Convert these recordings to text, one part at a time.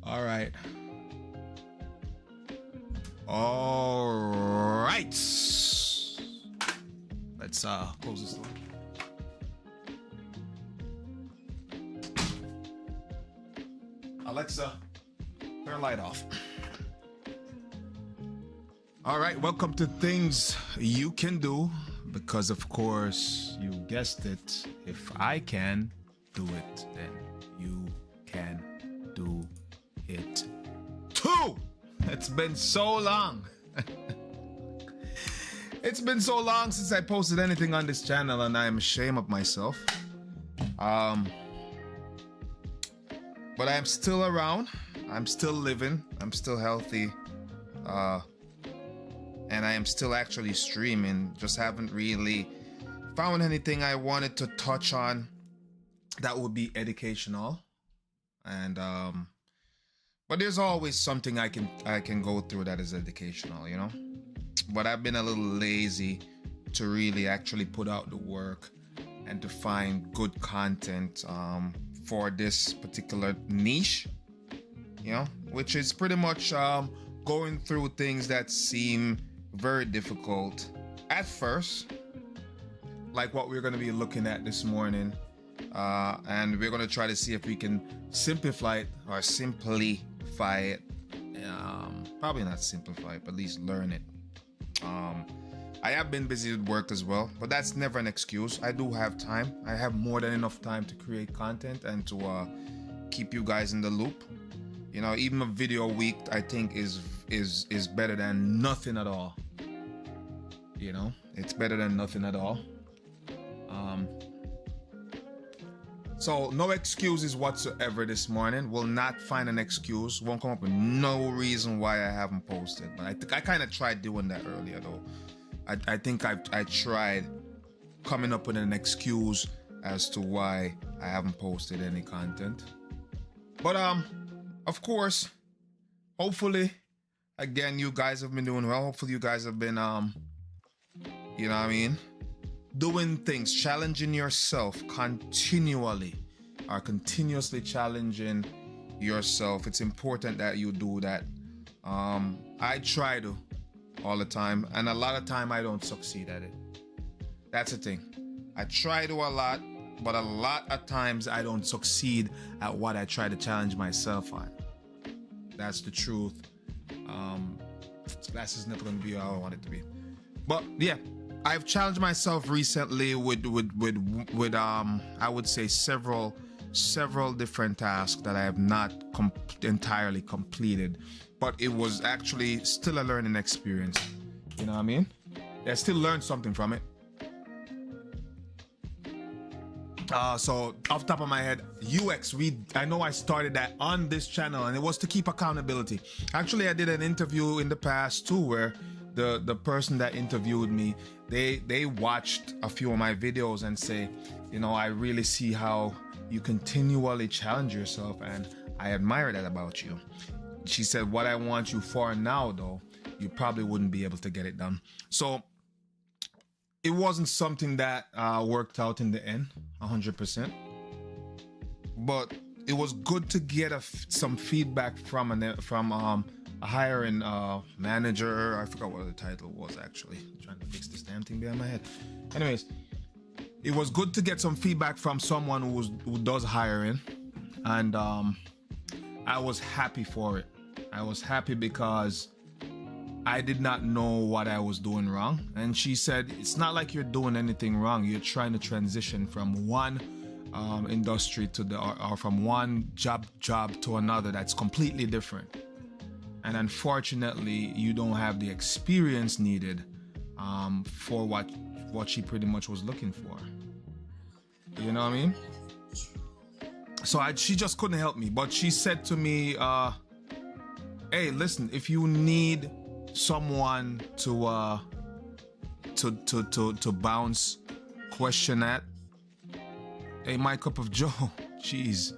All right. All right. Let's close this door. Alexa, turn light off. All right, welcome to Things You Can Do, because of course, you guessed it, if I can do it, then you can do it too. It's been so long. It's been so long since I posted anything on this channel, and I am ashamed of myself. But I am still around. I'm still living. I'm still healthy. And I am still actually streaming. Just haven't really found anything I wanted to touch on that would be educational. And but there's always something I can go through that is educational, you know? But I've been a little lazy to really actually put out the work and to find good content for this particular niche, you know, which is pretty much going through things that seem very difficult at first, like what we're going to be looking at this morning, and we're going to try to see if we can simplify it. Probably not simplify it, but at least learn it. I have been busy with work as well, but that's never an excuse. I do have time. I have more than enough time to create content and to keep you guys in the loop. You know, even a video a week, I think is better than nothing at all. You know, it's better than nothing at all. So no excuses whatsoever this morning. Will not find an excuse. Won't come up with no reason why I haven't posted. But I kind of tried doing that earlier though. I think I tried coming up with an excuse as to why I haven't posted any content. But of course, hopefully, again, you guys have been doing well. Hopefully you guys have been you know what I mean, doing things, challenging yourself continually, or continuously challenging yourself. It's important that you do that. I try to all the time, and a lot of time I don't succeed at it. That's the thing. I try to a lot, but a lot of times I don't succeed at what I try to challenge myself on. That's the truth. This is not going to be how I want it to be. But yeah, I've challenged myself recently with I would say several different tasks that I have not entirely completed, but it was actually still a learning experience. You know what I mean? I still learned something from it. So off the top of my head, UX, I know I started that on this channel, and it was to keep accountability. Actually, I did an interview in the past too, where the person that interviewed me, they watched a few of my videos and say, you know, I really see how you continually challenge yourself, and I admire that about you. She said, what I want you for now, though, you probably wouldn't be able to get it done. So it wasn't something that worked out in the end, 100%. But it was good to get some feedback from a hiring manager. I forgot what the title was actually. I'm trying to fix this damn thing behind my head. Anyways, it was good to get some feedback from someone who does hiring, and I was happy for it. I was happy because I did not know what I was doing wrong. And she said, it's not like you're doing anything wrong. You're trying to transition from one industry to or from one job to another that's completely different. And unfortunately, you don't have the experience needed for what she pretty much was looking for. You know what I mean? So she just couldn't help me. But she said to me, hey, listen, if you need someone to bounce question at, hey, my cup of joe. Jeez.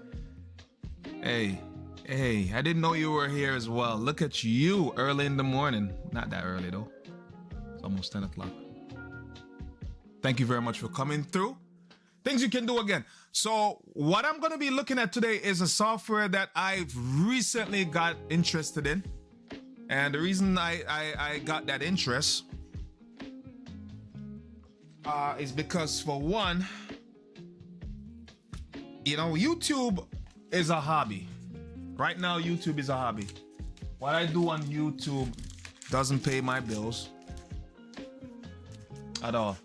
Hey, I didn't know you were here as well. Look at you early in the morning. Not that early though. It's almost 10 o'clock. Thank you very much for coming through. things you can do again. So what I'm going to be looking at today is a software that I've recently got interested in. And the reason I got that interest is because, for one, you know, YouTube is a hobby. Right now, YouTube is a hobby. What I do on YouTube doesn't pay my bills at all.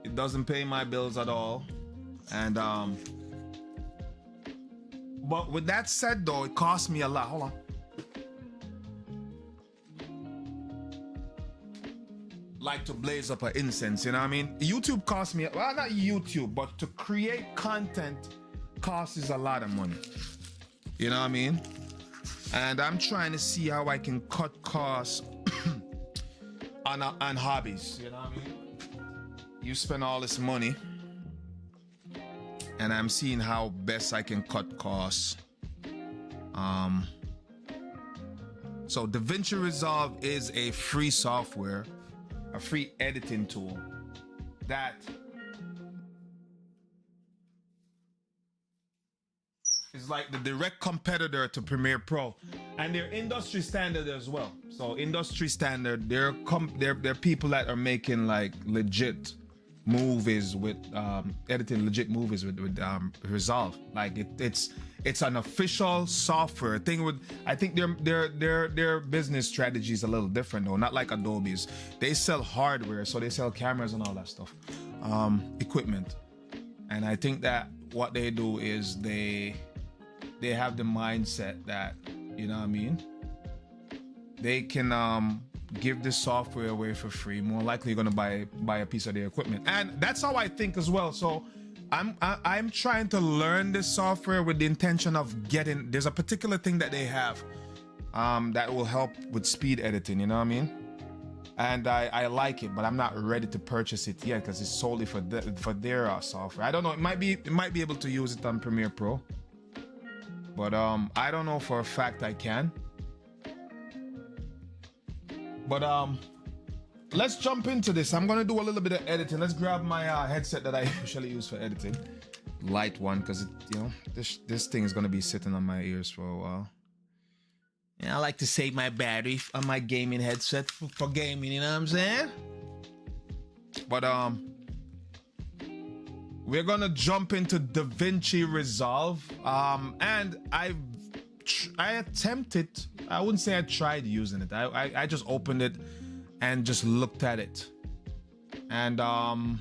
It doesn't pay my bills at all. And but with that said, though, it costs me a lot. Hold on. Like to blaze up an incense, you know what I mean? YouTube costs me, well, not YouTube, but to create content costs a lot of money. You know what I mean? And I'm trying to see how I can cut costs on hobbies. You know what I mean? You spend all this money, and I'm seeing how best I can cut costs. So DaVinci Resolve is a free software, a free editing tool that is like the direct competitor to Premiere Pro, and they're industry standard as well. So industry standard, they're people that are making like legit movies with editing legit movies with Resolve. Like it's an official software thing. With, I think their business strategy is a little different though, not like Adobe's. They sell hardware, so they sell cameras and all that stuff, equipment. And I think that what they do is they have the mindset that, you know what I mean, they can give this software away for free. More likely you're gonna buy a piece of their equipment, and that's how I think as well. So I'm trying to learn this software with the intention of getting. There's a particular thing that they have that will help with speed editing. You know what I mean? And I like it, but I'm not ready to purchase it yet because it's solely for their software. I don't know. It might be able to use it on Premiere Pro, but I don't know for a fact I can. But let's jump into this. I'm gonna do a little bit of editing. Let's grab my headset that I usually use for editing, light one, because you know this thing is gonna be sitting on my ears for a while. And I like to save my battery on my gaming headset for gaming. You know what I'm saying? But we're gonna jump into DaVinci Resolve. And I attempted. I wouldn't say I tried using it. I just opened it and just looked at it, and I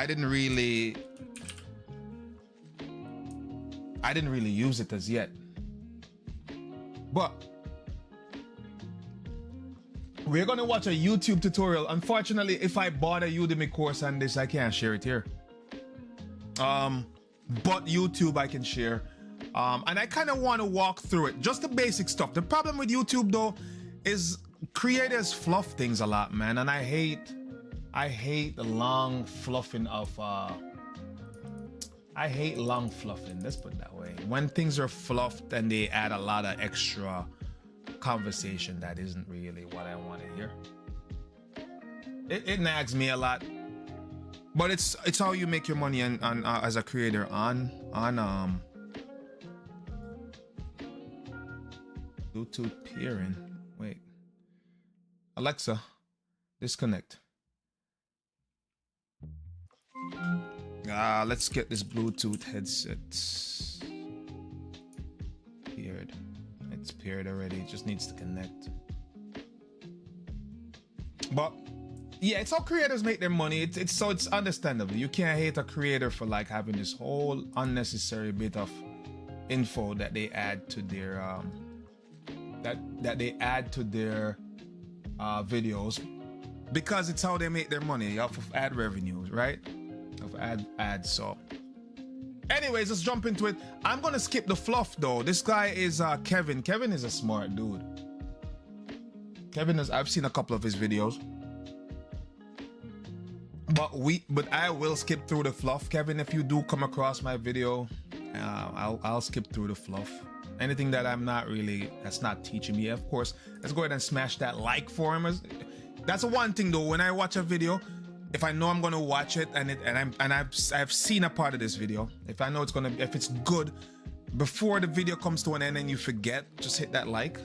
didn't really use it as yet. But we're gonna watch a YouTube tutorial. Unfortunately, if I bought a Udemy course on this, I can't share it here. But YouTube I can share. And I kind of want to walk through it, just the basic stuff. The problem with YouTube though is creators fluff things a lot, man, and I hate the long fluffing of I hate long fluffing, let's put it that way. When things are fluffed and they add a lot of extra conversation that isn't really what I want to hear. It nags me a lot. But it's how you make your money on as a creator on Bluetooth peering. Wait. Alexa, disconnect. Let's get this Bluetooth headset paired. It's paired already. It just needs to connect. But yeah, it's how creators make their money. It's understandable. You can't hate a creator for like having this whole unnecessary bit of info that they add to their that they add to their videos, because it's how they make their money off of ad revenues, right? Of ads. So anyways, let's jump into it. I'm gonna skip the fluff though. This guy is Kevin. Kevin is a smart dude. I've seen a couple of his videos. But I will skip through the fluff. Kevin, if you do come across my video, I'll skip through the fluff. Anything that that's not teaching me, of course, let's go ahead and smash that like for him. That's one thing though. When I watch a video, if I know I'm gonna watch it and I've seen a part of this video, if I know if it's good, before the video comes to an end and you forget, just hit that like.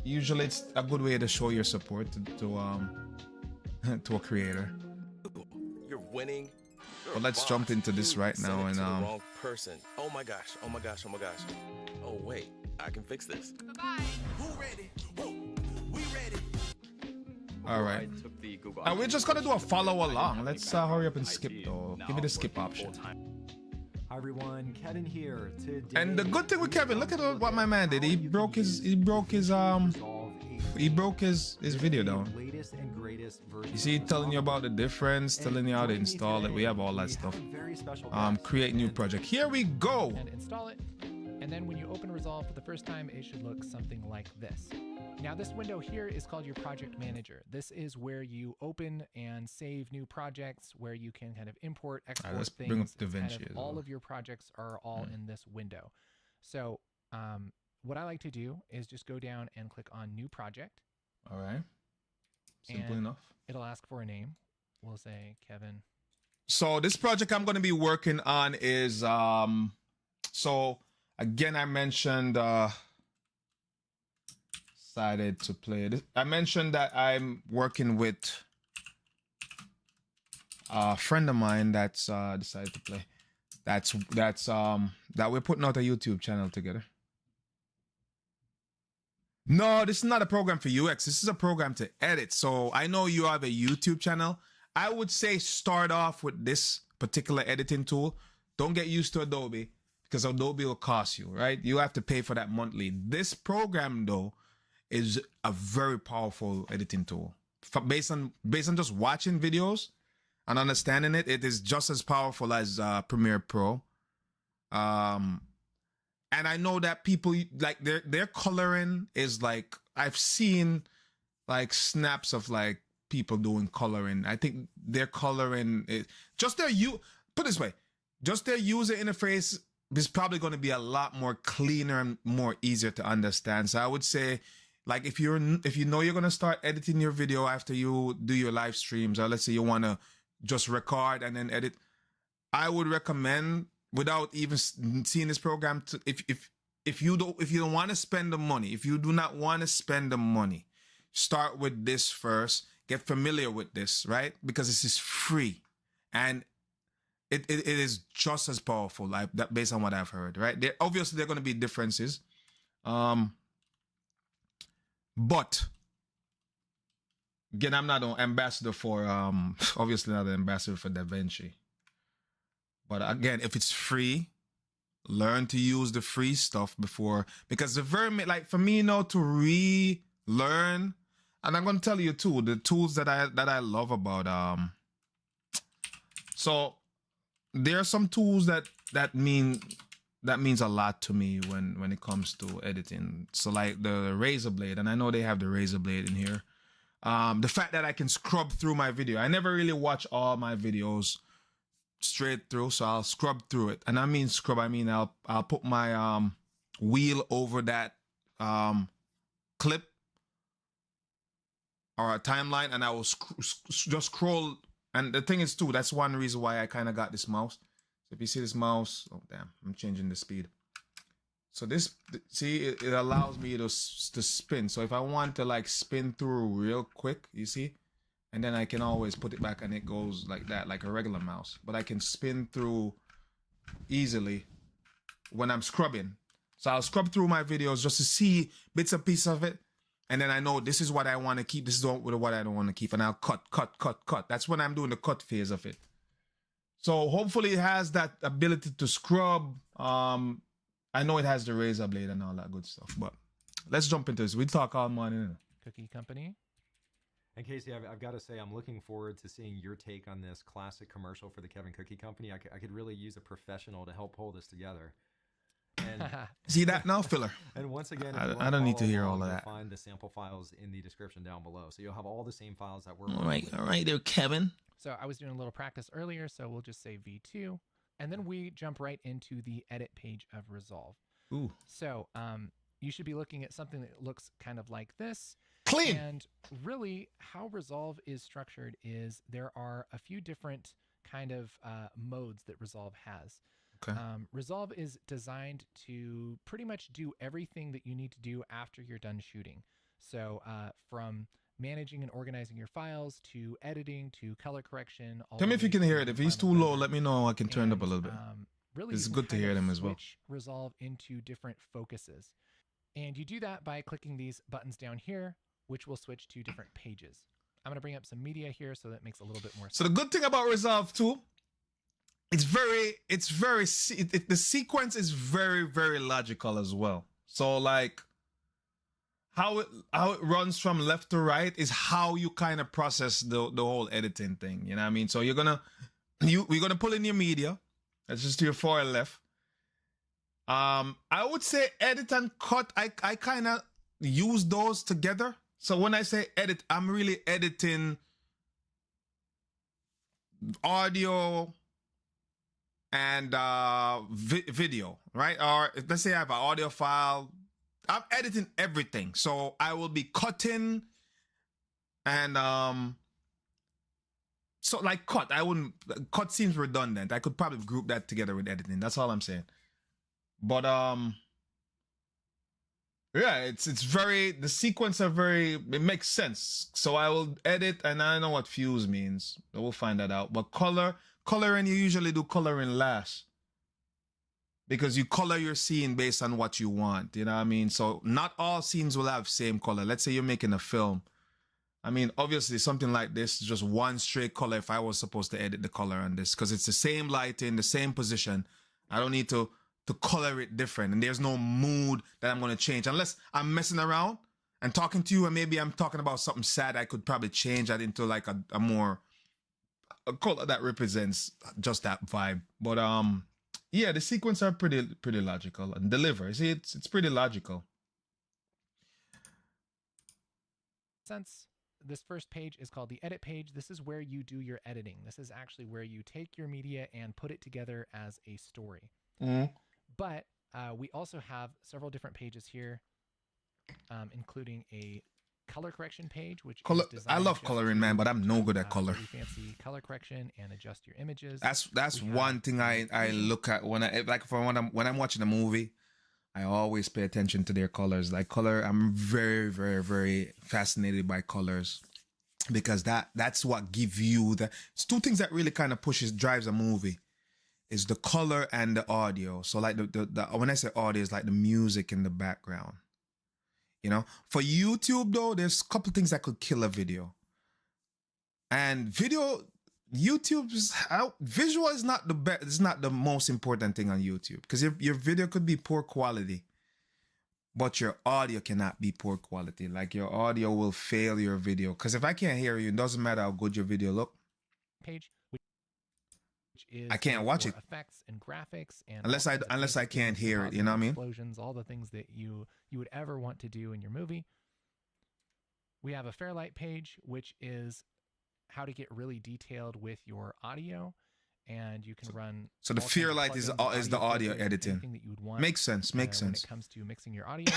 Usually it's a good way to show your support to a creator. You're winning. But let's jump into this right now and wrong person. Oh my gosh. Oh my gosh. Oh my gosh. Oh wait, I can fix this. Bye. Who ready? We ready. All right. We're just gonna do a follow along. Let's hurry up and skip though. Give me the skip option. Hi everyone, Kevin here. Today, and the good thing with Kevin, look at what my man did. He broke his video down. You see, telling you about the difference, telling you how to install it. We have all that stuff. Create new project. Here we go. And install it. And then when you open Resolve for the first time, it should look something like this. Now this window here is called your project manager. This is where you open and save new projects, where you can kind of import, export let's things. bring up DaVinci as well. All of your projects are all in this window. So what I like to do is just go down and click on new project. All right. Simple enough. It'll ask for a name. We'll say Kevin. So this project I'm going to be working on is so again I mentioned decided to play this. I mentioned that I'm working with a friend of mine that's decided to play. That we're putting out a YouTube channel together. No, this is not a program for UX. This is a program to edit. So I know you have a YouTube channel. I would say start off with this particular editing tool. Don't get used to Adobe because Adobe will cost you, right? You have to pay for that monthly. This program though is a very powerful editing tool. Based on just watching videos and understanding it, it is just as powerful as Premiere Pro. And I know that people like their coloring is like, I've seen like snaps of like people doing coloring. I think their coloring is just put it this way, just their user interface is probably going to be a lot more cleaner and more easier to understand. So I would say, like, if you know you're going to start editing your video after you do your live streams, or let's say you want to just record and then edit, I would recommend, without even seeing this program, if you don't want to spend the money, if you do not want to spend the money, start with this first. Get familiar with this, right? Because this is free, and it is just as powerful, like that, based on what I've heard, right? Obviously there are going to be differences, but again, I'm not an ambassador for obviously not an ambassador for DaVinci. But again, if it's free, learn to use the free stuff before, because the like for me now to relearn, and I'm gonna tell you too, the tools that I love about so there are some tools that means a lot to me when it comes to editing. So like the razor blade, and I know they have the razor blade in here. The fact that I can scrub through my video. I never really watch all my videos straight through, so I'll scrub through it. And I mean scrub, I mean I'll put my wheel over that clip or a timeline, and I will just scroll. And the thing is too, that's one reason why I kind of got this mouse. So if you see this mouse, oh damn, I'm changing the speed. So this, see, it allows me to spin. So if I want to like spin through real quick, you see, and then I can always put it back and it goes like that, like a regular mouse. But I can spin through easily when I'm scrubbing. So I'll scrub through my videos just to see bits and pieces of it. And then I know this is what I want to keep. This is what I don't want to keep. And I'll cut. That's when I'm doing the cut phase of it. So hopefully it has that ability to scrub. I know it has the razor blade and all that good stuff. But let's jump into this. We talk all morning. Cookie Company. And Casey, I've got to say, I'm looking forward to seeing your take on this classic commercial for the Kevin Cookie Company. I could really use a professional to help pull this together. And see that now, filler? And once again, I don't need to hear all of that. Find the sample files in the description down below, so you'll have all the same files that we're. All right, there, Kevin. So I was doing a little practice earlier, so we'll just say V2, and then we jump right into the edit page of Resolve. Ooh. So you should be looking at something that looks kind of like this. Clean. And really, how Resolve is structured is there are a few different kind of modes that Resolve has. Okay. Resolve is designed to pretty much do everything that you need to do after you're done shooting. So from managing and organizing your files to editing to color correction. Tell me if you can hear it. If he's too low, let me know. I can turn it up a little bit. Really, It's you can good to kind hear of them as well. switch Resolve into different focuses. And you do that by clicking these buttons down here, which will switch to different pages. I'm going to bring up some media here so that makes a little bit more sense. So the good thing about Resolve 2, the sequence is very, very logical as well. So like how it runs from left to right is how you kind of process the whole editing thing. You know what I mean? So we're gonna pull in your media. That's just to your far left. I would say edit and cut. I kind of use those together. So when I say edit, I'm really editing audio and video, right? Or let's say I have an audio file. I'm editing everything. So I will be cutting and so like cut. Cut seems redundant. I could probably group that together with editing. That's all I'm saying. But yeah, it's very, the sequence are very, it makes sense. So I will edit, and I know what fuse means. We'll find that out. But coloring, you usually do coloring last, because you color your scene based on what you want. You know what I mean? So not all scenes will have same color. Let's say you're making a film. I mean, obviously something like this is just one straight color if I was supposed to edit the color on this, because it's the same lighting, the same position. I don't need to color it different, and there's no mood that I'm going to change unless I'm messing around and talking to you, and maybe I'm talking about something sad. I could probably change that into like a color that represents just that vibe. But yeah, the sequence are pretty logical and deliver. See, it's pretty logical. Since this first page is called the edit page, this is where you do your editing. This is actually where you take your media and put it together as a story. But we also have several different pages here, including a color correction page, which is I love coloring, man, but I'm no good at color. Really fancy color correction and adjust your images. That's one thing I look at when I'm watching a movie. I always pay attention to their colors. Like color, I'm very, very, very fascinated by colors, because that's what give you it's two things that really kind of drives a movie. Is the color and the audio. So like the when I say audio, is like the music in the background. You know, for YouTube though, there's a couple things that could kill a video. And visual is not the best. It's not the most important thing on YouTube, because your video could be poor quality, but your audio cannot be poor quality. Like your audio will fail your video, because if I can't hear you, it doesn't matter how good your video look. Page. I can't watch it. Effects and graphics, and unless I can't hear it, you know what I mean? Explosions, all the things that you would ever want to do in your movie. We have a Fairlight page, which is how to get really detailed with your audio, and you can run. So the Fairlight is the audio editing. That you would want, makes sense. When it comes to mixing your audio.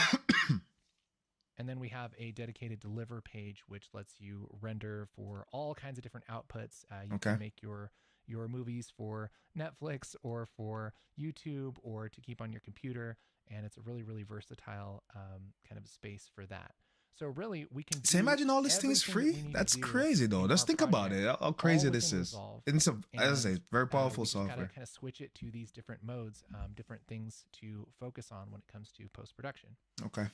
And then we have a dedicated deliver page, which lets you render for all kinds of different outputs. You can make your movies for Netflix or for YouTube or to keep on your computer, and it's a really, really versatile kind of space for that. So really, we can. So imagine all this thing is free. That's crazy, though. Just think about it. How crazy this is. It's as I say, very powerful software. Gotta kind of switch it to these different modes, different things to focus on when it comes to post-production. Okay.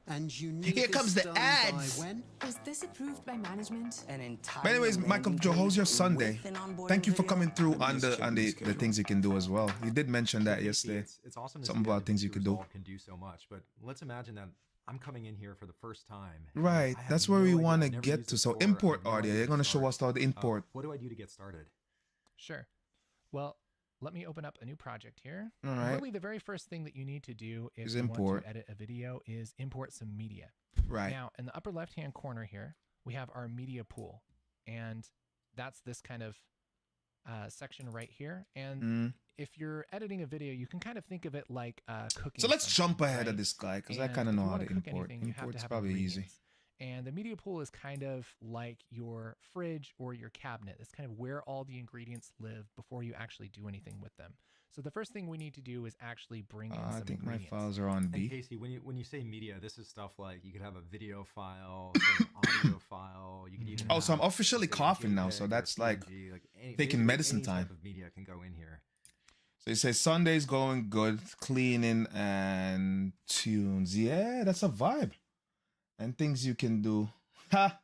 And you Here comes the ads. Was this approved by management? But anyways, Michael Joe, how's your Sunday? Thank you for coming through on the things you can do as well. You did mention that yesterday. It's awesome to something see about things you could do. Can do so much, but let's imagine that I'm coming in here for the first time. Right, that's where we want to get to. So import audio. You're gonna show us how to import. What do I do to get started? Sure. Well, let me open up a new project here. All right. Really, the very first thing that you need to do if you import. want to edit a video is import some media. Right. Now, in the upper left-hand corner here, we have our media pool, and that's this kind of section right here. And if you're editing a video, you can kind of think of it like cooking. So let's jump ahead of this guy, because I kind of know how to import. Import's probably easy. And the media pool is kind of like your fridge or your cabinet. It's kind of where all the ingredients live before you actually do anything with them. So the first thing we need to do is actually bring in some I think ingredients. my files are on And B. Casey, when you say media, this is stuff like you could have a video file, some audio file. You could even Oh, so I'm have, officially say, a coughing now, JPEG so or a that's like PNG, taking basically medicine any time. type of media can go in here. So you say Sunday's going good, cleaning and tunes. Yeah, that's a vibe. And things you can do. Ha!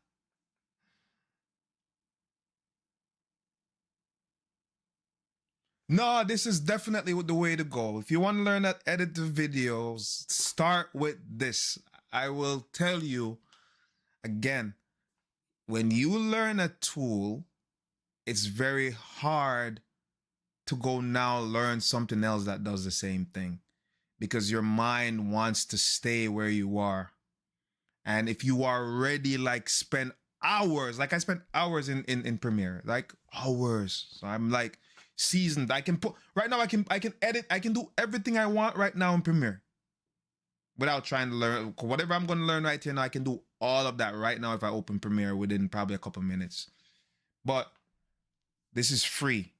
No, this is definitely the way to go. If you want to learn how to edit the videos, start with this. I will tell you again, when you learn a tool, it's very hard to go now learn something else that does the same thing because your mind wants to stay where you are. And if you already like spend hours, like I spent hours in Premiere, like hours. So I'm like seasoned. I can put right now, I can edit, I can do everything I want right now in Premiere without trying to learn whatever I'm going to learn right here now. I can do all of that right now if I open Premiere within probably a couple minutes. But this is free.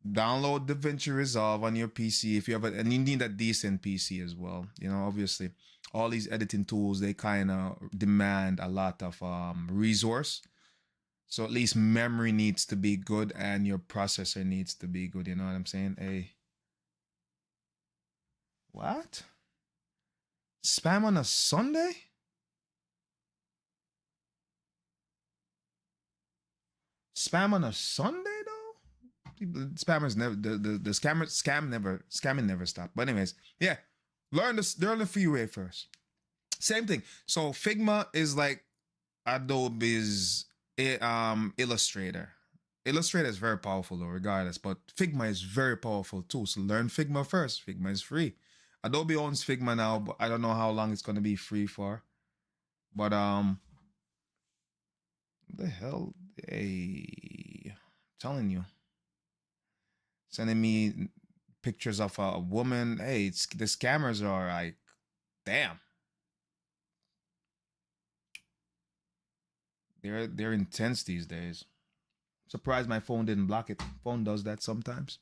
Download DaVinci Resolve on your PC if you have and you need a decent PC as well. You know, obviously all these editing tools, they kind of demand a lot of resource. So at least memory needs to be good and your processor needs to be good. You know what I'm saying? Hey. What? Spam on a Sunday? Spam on a Sunday though? People, spammers never the scamming never stop. But anyways, yeah. Learn the free way first. Same thing. So Figma is like Adobe's Illustrator. Illustrator is very powerful though, regardless, but Figma is very powerful too. So learn Figma first. Figma is free. Adobe owns Figma now, but I don't know how long it's gonna be free for. But what the hell? Hey, I'm telling you. Sending me pictures of a woman. Hey, the scammers are like, damn. They're intense these days. Surprised my phone didn't block it. Phone does that sometimes.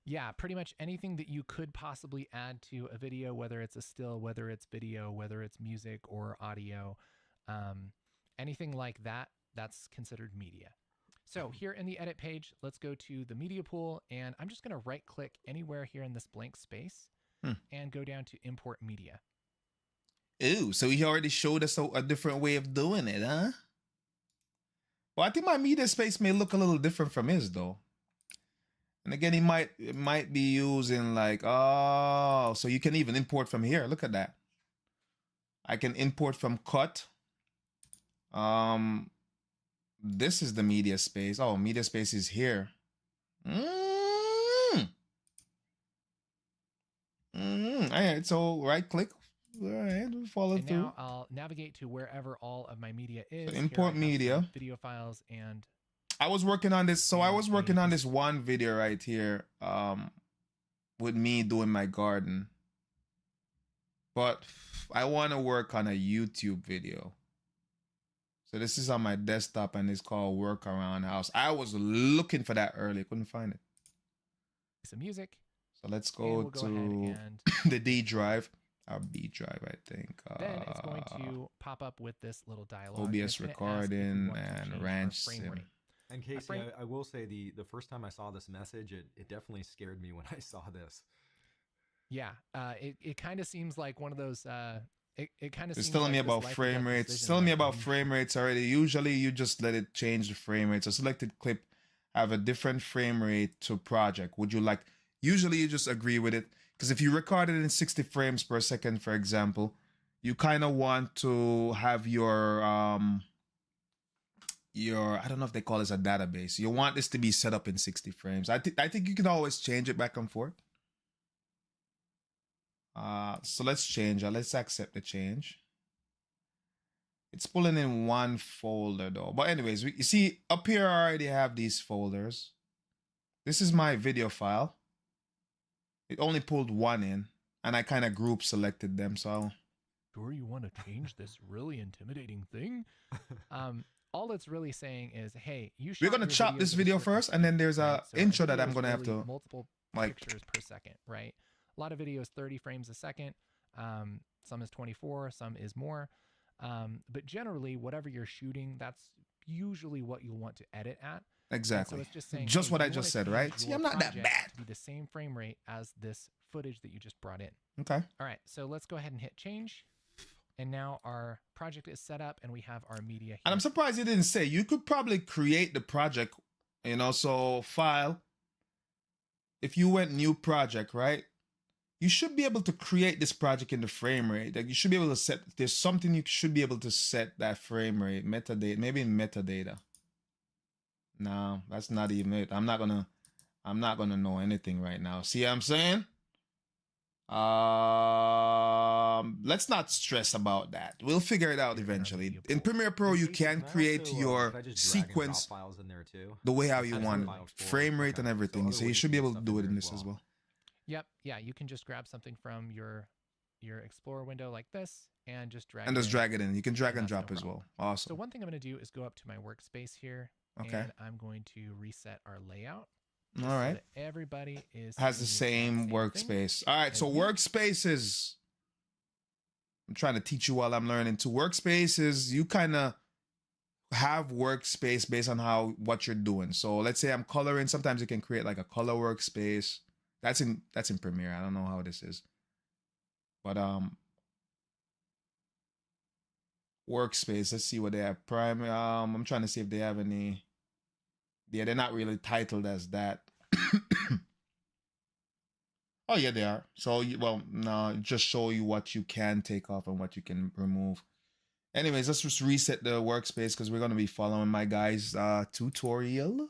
Yeah, pretty much anything that you could possibly add to a video, whether it's a still, whether it's video, whether it's music or audio, anything like that, that's considered media. So here in the edit page, let's go to the media pool, and I'm just going to right click anywhere here in this blank space and go down to import media. Ooh, so he already showed us a different way of doing it, huh? Well, I think my media space may look a little different from his though. And again, it might be using like, oh, so you can even import from here. Look at that. I can import from cut. This is the media space. Oh, media space is here. All right, so right click. All right, follow And through. now I'll navigate to wherever all of my media is. So Here import I have media. some video files, and I was working on this. So I was working on this one video right here, with me doing my garden. But I want to work on a YouTube video. So this is on my desktop and it's called Work Around House. I was looking for that earlier, couldn't find it. some music. So let's And go we'll go to ahead and the D drive, our B drive, I think. then it's going to pop up with this little dialogue. and it's OBS gonna ask if you recording want to and change our ranch frame sim. rate. And Casey, frame- I will say the first time I saw this message, it definitely scared me when I saw this. Yeah, it kind of seems like one of those. It kind of. It's telling me about frame rates. It's telling me about frame rates already. Usually you just let it change the frame rate. So selected clip have a different frame rate to project. Would you like, usually you just agree with it. Because if you record it in 60 frames per second, for example, you kind of want to have your, I don't know if they call this a database. You want this to be set up in 60 frames. I think you can always change it back and forth. So let's change it. Let's accept the change. It's pulling in one folder though. But anyways, you see up here I already have these folders. This is my video file. It only pulled one in and I kind of group selected them. So sure you want to change this really intimidating thing? All it's really saying is, hey, you We're shot gonna your chop videos this at a video certain first, and then speed, there's a right? So intro that video I'm is gonna have really to multiple like. pictures per second, right? A lot of videos 30 frames a second. Some is 24, some is more. But generally, whatever you're shooting, that's usually what you'll want to edit at. And Exactly. so it's just saying, Just hey, what do I you just wanna said, right? change See, your I'm not that project bad. to be the same frame rate as this footage that you just brought in. Okay. All right, so let's go ahead and hit change. And now our project is set up and we have our media here. And I'm surprised you didn't say you could probably create the project, you know, so file. If you went new project, right? You should be able to create this project in the frame rate. Like you should be able to set, there's something you should be able to set that frame rate, metadata, maybe in metadata. No, that's not even it. I'm not gonna know anything right now. See what I'm saying? Let's not stress about that. We'll figure it out Here in our eventually. video In pool. Premiere Pro, And you Casey, can I create also, your could I just drag and drop sequence files in there too? the way how you Absolutely. want, File frame rate okay. and everything. other So you ways should to be get able to stuff do it there in this as well. Yep, yeah, you can just grab something from your Explorer window like this and just drag And it just in. drag it in. You can drag and that's no drop as well. problem. So Awesome. one thing I'm going to do is go up to my workspace here, Okay. and I'm going to reset our layout. All so right. that everybody is Has the seeing same the exact thing. workspace. All right. as So me. workspaces. I'm trying to teach you while I'm learning. To workspaces, you kind of have workspace based on what you're doing. So let's say I'm coloring. Sometimes you can create like a color workspace. That's in Premiere. I don't know how this is, but workspace. Let's see what they have. Prime. I'm trying to see if they have any. Yeah, they're not really titled as that. Oh yeah, they are. So well, no, just show you what you can take off and what you can remove. Anyways, let's just reset the workspace because we're gonna be following my guy's tutorial.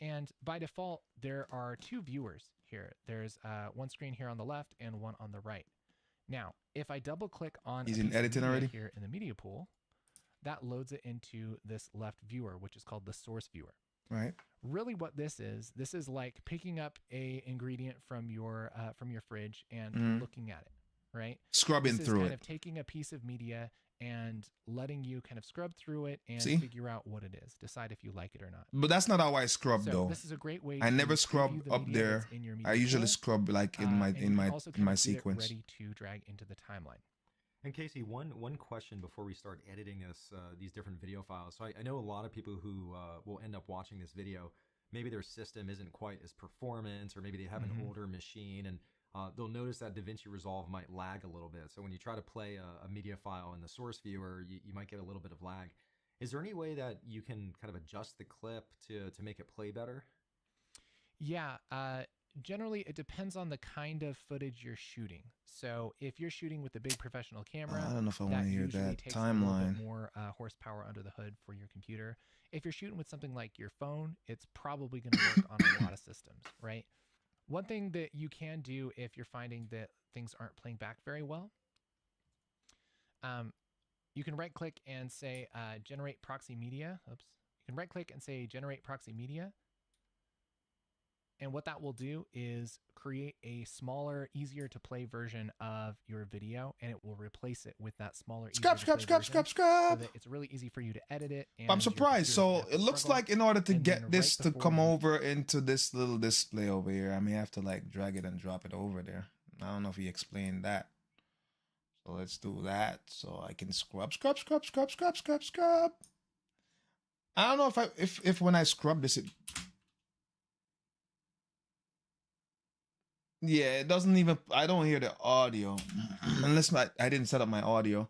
And by default, there are two viewers here. There's one screen here on the left and one on the right. Now, if I double click on He's a in piece of editing media already? here in the media pool, that loads it into this left viewer, which is called the source viewer. Right. Really what this is like picking up a ingredient from your fridge and Mhm. looking at it, right? Scrubbing This is through kind it. of taking a piece of media and letting you kind of scrub through it and See? figure out what it is. Decide if you like it or not. But that's not how I scrub So though. this is a great way I to never preview scrub the up media there. that's in your I media usually pool, scrub like in and my you can also kind of get it sequence. ready to drag into the timeline. And Casey, one question before we start editing these different video files. So I know a lot of people who will end up watching this video. Maybe their system isn't quite as performant, or maybe they have an older machine, and they'll notice that DaVinci Resolve might lag a little bit. So when you try to play a media file in the source viewer, you might get a little bit of lag. Is there any way that you can kind of adjust the clip to make it play better? Yeah, generally it depends on the kind of footage you're shooting. So if you're shooting with a big professional camera, I don't know if I want to hear usually that takes a little timeline. bit more horsepower under the hood for your computer. If you're shooting with something like your phone, it's probably going to work on a lot of systems, right? One thing that you can do if you're finding that things aren't playing back very well, you can right click and say generate proxy media. Oops. You can right click and say generate proxy media. And what that will do is create a smaller, easier to play version of your video, and it will replace it with that smaller, Scrap. so that it's really easy for you to edit it. And I'm your surprised. computer So doesn't have it to looks struggle. like in order to And then get this right to before come we- over into this little display over here, I may have to like drag it and drop it over there. I don't know if he explained that. So let's do that. So I can scrub. I don't know if when I scrub this, yeah, it doesn't even, I don't hear the audio unless I didn't set up my audio.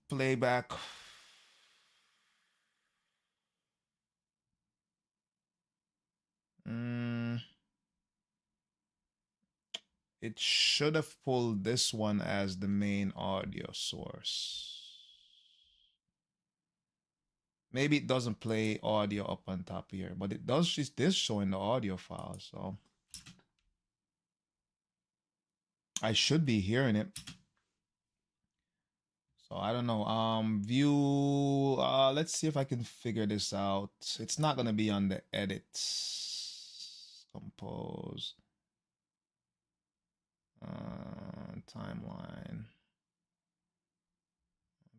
Playback. It should have pulled this one as the main audio source. Maybe it doesn't play audio up on top here, but it does. It's this showing the audio file, so I should be hearing it. So I don't know. View. Let's see if I can figure this out. It's not gonna be on the edit. Compose. Timeline.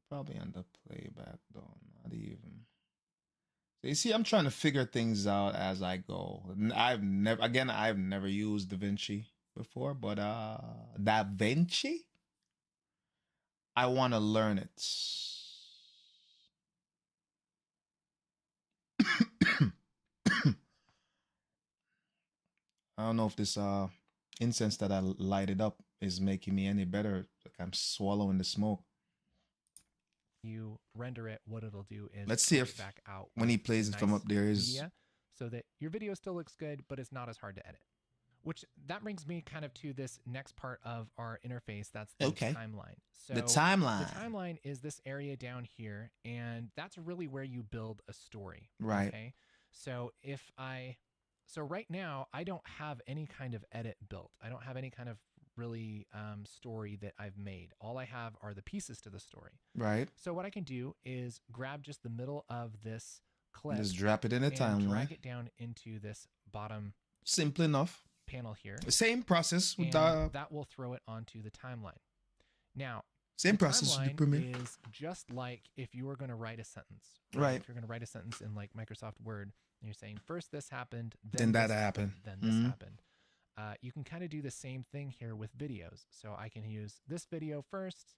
Probably on the playback though. Not even. So you see, I'm trying to figure things out as I go. I've never used DaVinci before, but DaVinci, I want to learn it. I don't know if this incense that I lighted up is making me any better. Like I'm swallowing the smoke. You render it, what it'll do is Let's see push if back out when he with plays the it from nice up there is media so that your video still looks good, but it's not as hard to edit. Which that brings me kind of to this next part of our interface. That's the timeline. So the timeline. The timeline is this area down here, and that's really where you build a story. Right. Okay. So so right now I don't have any kind of edit built. I don't have any kind of really story that I've made. All I have are the pieces to the story. Right. So what I can do is grab just the middle of this clip. Just drop it in a and timeline. drag it down into this bottom Simple enough. panel here. Same process with And that will throw it onto the timeline. Now, same the process with the timeline Premiere. is just like if you were going to write a sentence. Right. If you're going to write a sentence in like Microsoft Word, and you're saying first this happened, Then that this happened. then this Mhm. happened. You can kind of do the same thing here with videos. So I can use this video first,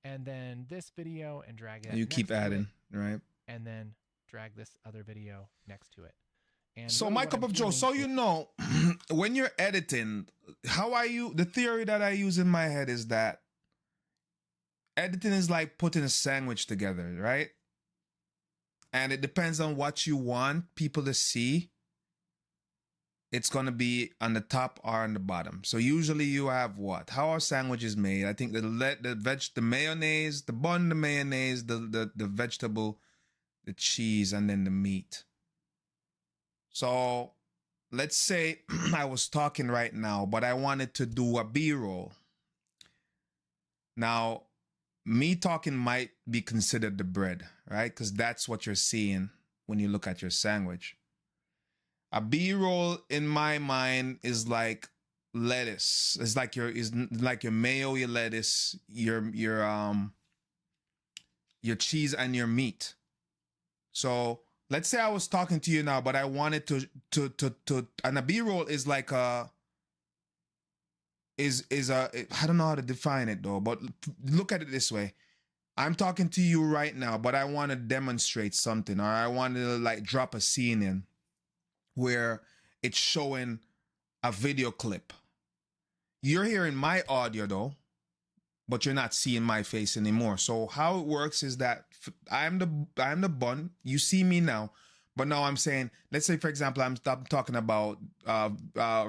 and then this video, and drag it. You next keep to it, adding, right? and then drag this other video next to it. And So really my what cup I'm of Joe, doing so you is- know, when you're editing, the theory that I use in my head is that editing is like putting a sandwich together, right? And it depends on what you want people to see. It's going to be on the top or on the bottom. So usually you have what? How are sandwiches made? I think the mayonnaise, the bun, the mayonnaise, the vegetable, the cheese, and then the meat. So let's say I was talking right now, but I wanted to do a B-roll. Now, me talking might be considered the bread, right? Because that's what you're seeing when you look at your sandwich. A B-roll in my mind is like lettuce. It's like your mayo, your lettuce, your cheese, and your meat. So let's say I was talking to you now, but I wanted to and a B-roll is like I don't know how to define it though, but look at it this way. I'm talking to you right now, but I want to demonstrate something, or I want to like drop a scene in where it's showing a video clip. You're hearing my audio though, but you're not seeing my face anymore. So how it works is that I'm the bun. You see me now, but now I'm saying, let's say for example, I'm talking about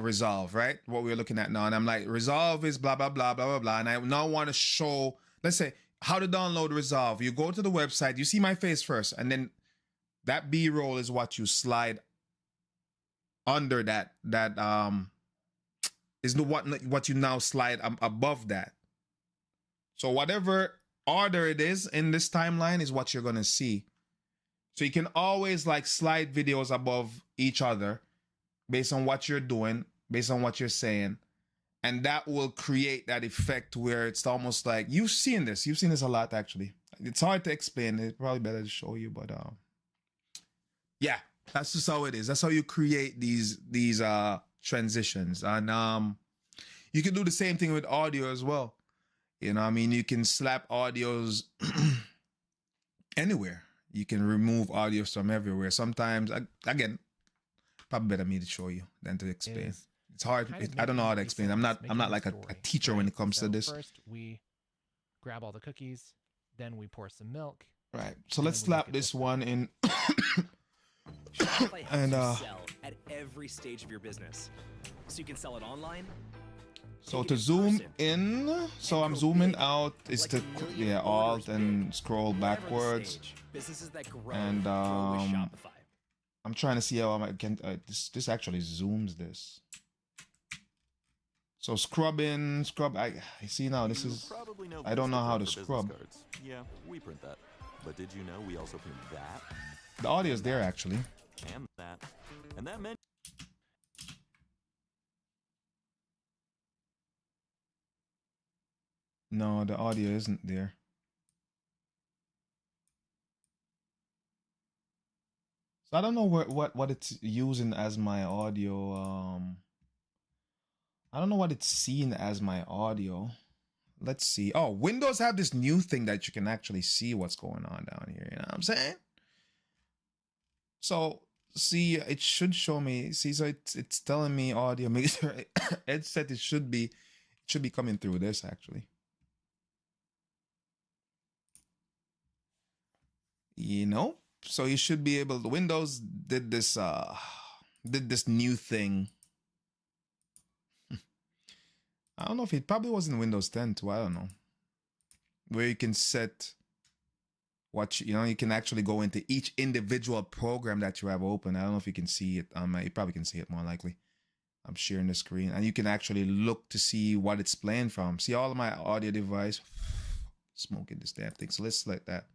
Resolve, right? What we're looking at now, and I'm like, Resolve is blah blah blah blah blah blah, and I now want to show, let's say, how to download Resolve. You go to the website, you see my face first, and then that B-roll is what you slide under that is what you now slide above that. So whatever order it is in this timeline is what you're gonna see. So you can always like slide videos above each other based on what you're doing, based on what you're saying, and that will create that effect where it's almost like you've seen this a lot actually. It's hard to explain. It's probably better to show you, but yeah, that's just how it is. That's how you create these transitions. And you can do the same thing with audio as well. You know, I mean, you can slap audios anywhere. You can remove audios from everywhere. Sometimes, again, probably better me to show you than to explain. It's hard. I don't know how to explain. I'm not like a teacher when it comes to this. First, we grab all the cookies, then we pour some milk. Right. So let's slap this one in. Shopify helps And you sell at every stage of your business, so you can sell it online. so to zoom in, so I'm zooming out is to alt and scroll backwards. Businesses that grow, And grow with Shopify. I'm trying to see how I can this actually zooms this. So scrub. I see now. This is. Probably know I don't know how to business scrub. cards. Yeah, we print that. But did you know we also print that The audio is there actually. and that? And that meant No, the audio isn't there. So I don't know what it's using as my audio. I don't know what it's seeing as my audio. Let's see. Oh, Windows have this new thing that you can actually see what's going on down here. You know what I'm saying? So see, it should show me. See, so it's telling me audio mixer headset. It should be coming through this actually. You know, so you should be able. The Windows did this new thing. I don't know if it probably was in Windows 10 too. I don't know, where you can set what you can actually go into each individual program that you have open. I don't know if you can see it. You probably can see it more likely. I'm sharing the screen, and you can actually look to see what it's playing from. See all of my audio device. Smoking this damn thing. So let's select that,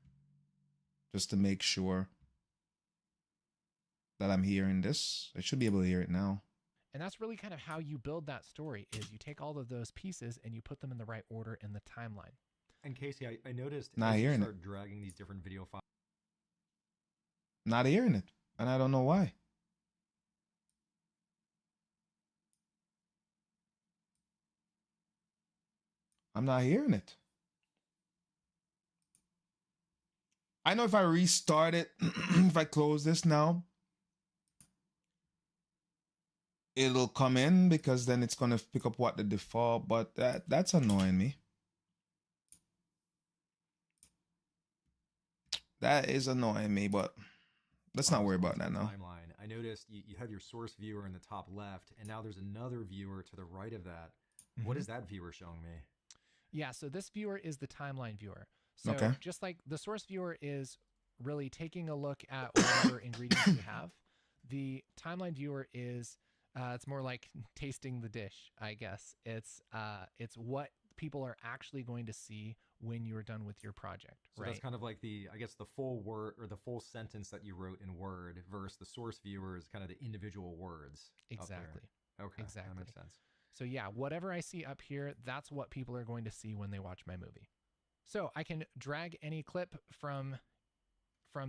just to make sure that I'm hearing this. I should be able to hear it now. And that's really kind of how you build that story, is you take all of those pieces and you put them in the right order in the timeline. And Casey, I noticed Not as you hearing start dragging these different video files. Not hearing it, and I don't know why. I'm not hearing it. I know if I restart it, if I close this now, it'll come in, because then it's gonna pick up what the default. But that's annoying me. That is annoying me, but let's not worry about that now. Timeline. I noticed you have your source viewer in the top left, and now there's another viewer to the right of that. What is that viewer showing me? Yeah, so this viewer is the timeline viewer. So Okay. just like the source viewer is really taking a look at whatever ingredients you have, the timeline viewer is it's more like tasting the dish, I guess. It's what people are actually going to see when you're done with your project, So right? that's kind of like the full word or the full sentence that you wrote in Word versus the source viewer is kind of the individual words. up there. Exactly. Okay. Exactly. That makes sense. So yeah, whatever I see up here, that's what people are going to see when they watch my movie. So I can drag any clip from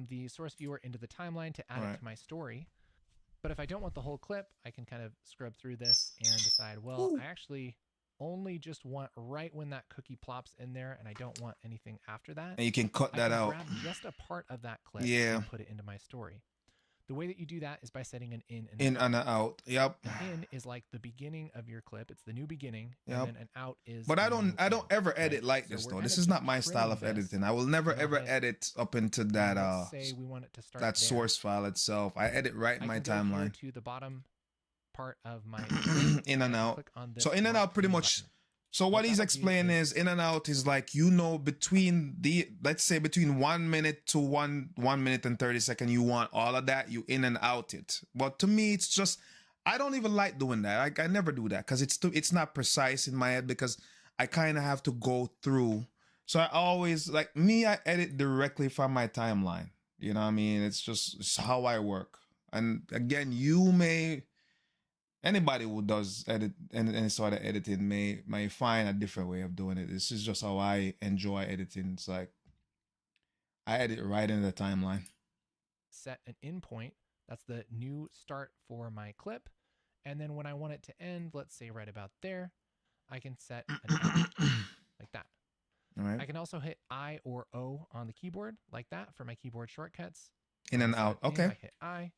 the source viewer into the timeline to add it to my story. But if I don't want the whole clip, I can kind of scrub through this and decide, well, I actually only just want right when that cookie plops in there, and I don't want anything after that. And you can cut that out. Grab just a part of that clip Yeah. and put it into my story. The way that you do that is by setting an in and In an out. and out. Yep. An in is like the beginning of your clip. It's the new beginning. Yep. And then an out is. But the I don't new ever end, edit right? like So this we're though. kind This of is not just my style of trimming this. editing. I will never And I'll ever hit- edit up into and that let's say we want it to start that there. source file itself. I edit right in I my can go here timeline. to the bottom part of my In and I out. click on this So in and mark out pretty in much. button. So what What he's that'll do explaining is in and out is like, between let's say between 1 minute to 1 minute and 30 seconds, you want all of that, you in and out it. But to me, it's just, I don't even like doing that. I never do that because it's not precise in my head, because I kind of have to go through. So I always, I edit directly from my timeline. You know what I mean? It's how I work. And again, anybody who does edit any sort of editing may find a different way of doing it. This is just how I enjoy editing. It's like I edit right in the timeline. Set an in point. That's the new start for my clip. And then when I want it to end, let's say right about there, I can set an out like that. All right. I can also hit I or O on the keyboard like that for my keyboard shortcuts. In and Set out. in, Okay. I hit I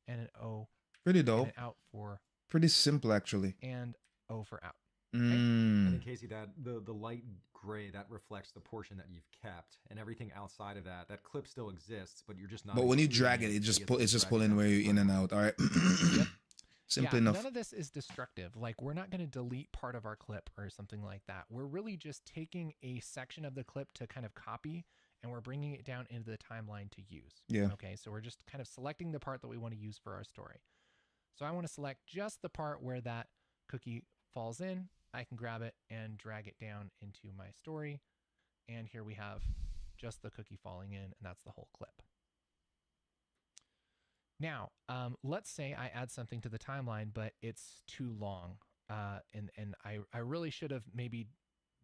and an O Pretty and dope. an out for Pretty simple, actually. and O for out. And Mm. in Casey, that the light gray that reflects the portion that you've kept, and everything outside of that clip still exists, but you're just not. But when you including drag it, it's just dragged pulling down where to the you in and timeline. out. All right. Simple Yeah, enough. none of this is destructive. Like, we're not going to delete part of our clip or something like that. We're really just taking a section of the clip to kind of copy, and we're bringing it down into the timeline to use. Yeah. Okay, so we're just kind of selecting the part that we want to use for our story. So I want to select just the part where that cookie falls in. I can grab it and drag it down into my story. And here we have just the cookie falling in, and that's the whole clip. Now, let's say I add something to the timeline, but it's too long, and I really should have maybe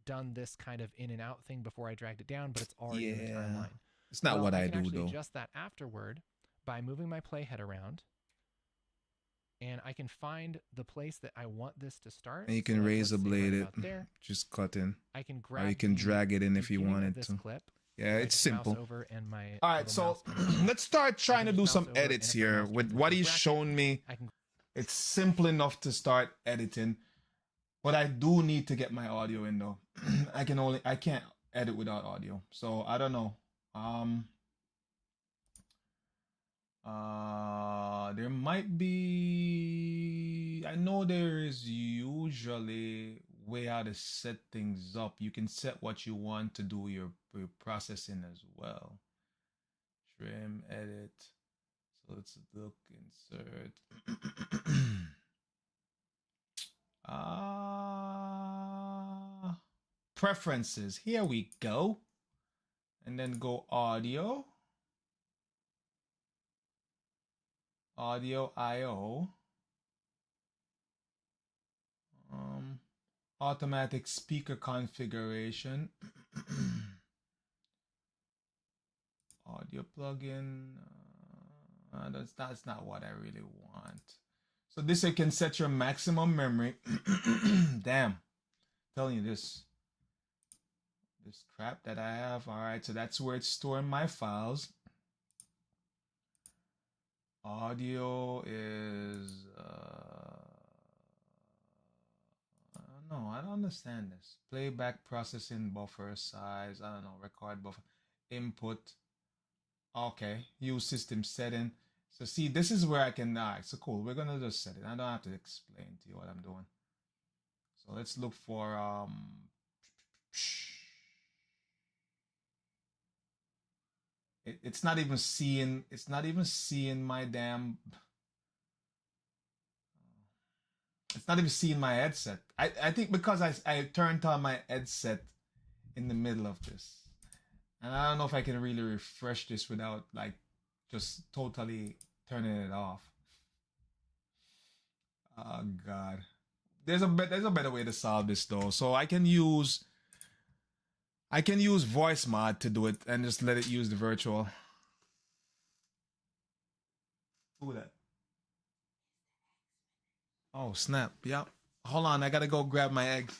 done this kind of in and out thing before I dragged it down, but it's already in the Yeah. timeline. It's not Well, what I can do actually though. adjust that afterward by moving my playhead around, and I can find the place that I want this to start. And you So, can like, razor let's say blade right it, about there. just cut in, I can or grab you can the drag it in if you beginning of wanted this to. clip. Yeah, I it's just mouse simple. over and my All right, little so mouse let's start trying to can do just some mouse over, edits and if my here mouse with turns what into a he's bracket, shown me. I can It's simple enough to start editing, but I do need to get my audio in though. I can't edit without audio, so I don't know. There might be. I know there is usually way how to set things up. You can set what you want to do your processing as well. Trim, edit. So let's look, insert. Preferences. Here we go. And then go audio. Audio IO. Automatic speaker configuration. Audio plugin. That's not what I really want. So this you can set your maximum memory. Damn, telling you this crap that I have. All right, so that's where it's storing my files. Audio is no, I don't understand this. Playback processing buffer size. I don't know. Record buffer input. Okay, use system setting. So see, this is where I can. Alright, so cool. We're gonna just set it. I don't have to explain to you what I'm doing. So let's look for it's not even seeing. It's not even seeing my damn. It's not even seeing my headset. I think because I turned on my headset in the middle of this. And I don't know if I can really refresh this without like just totally turning it off. Oh God. There's a better way to solve this though. So I can use voice mod to do it and just let it use the virtual. Who that? Oh snap. Yep. Hold on, I gotta go grab my eggs.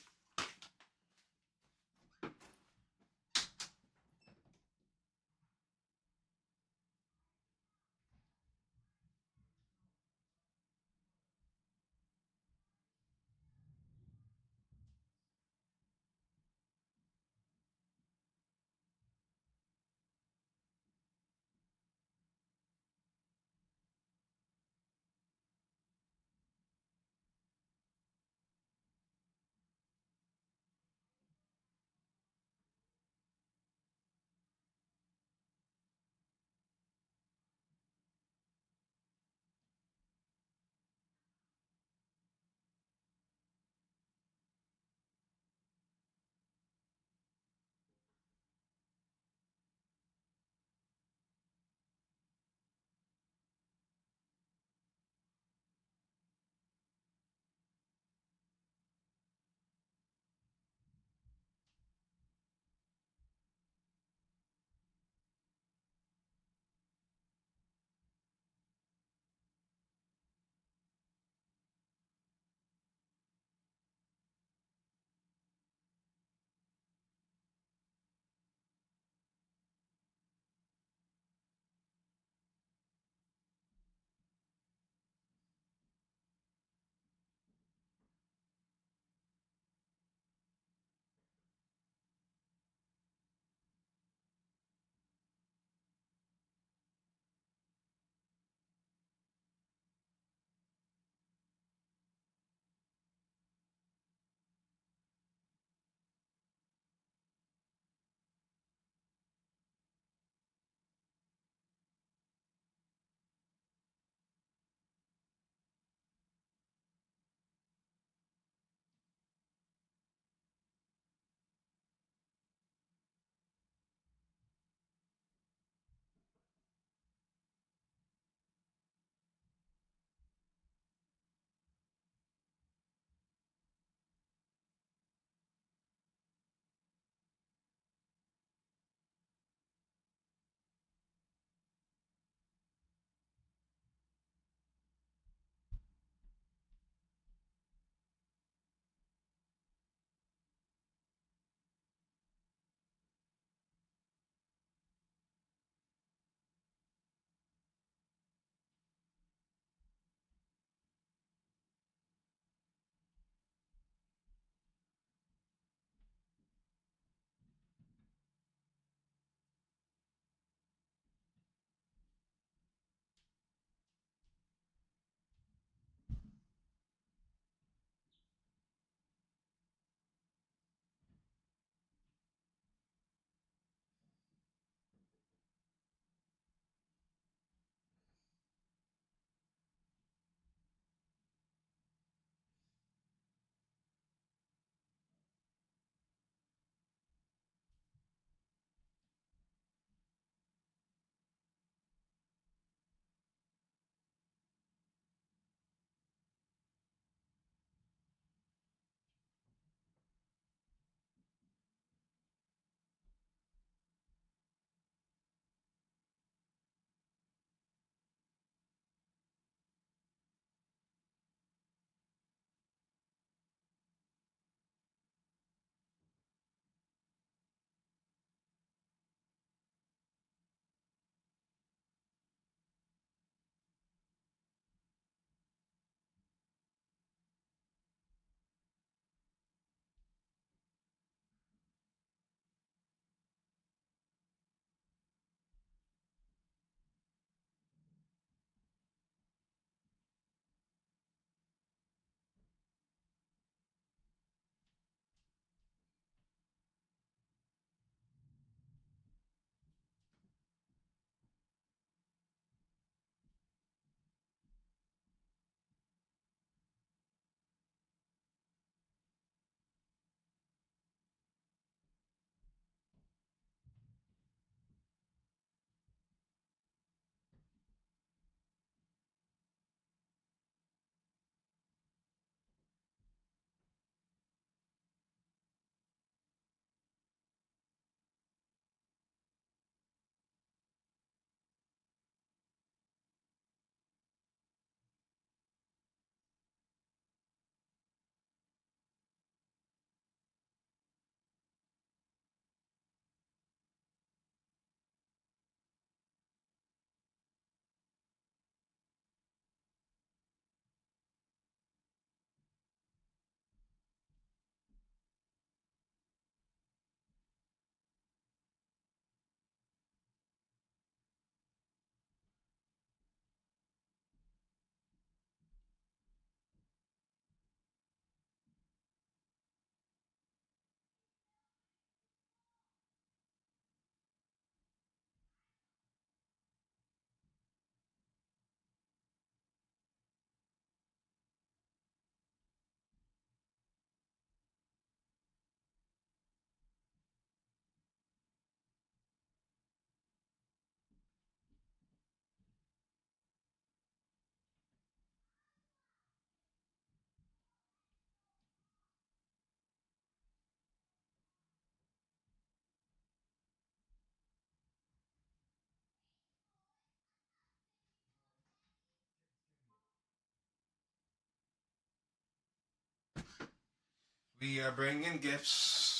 We are bringing gifts.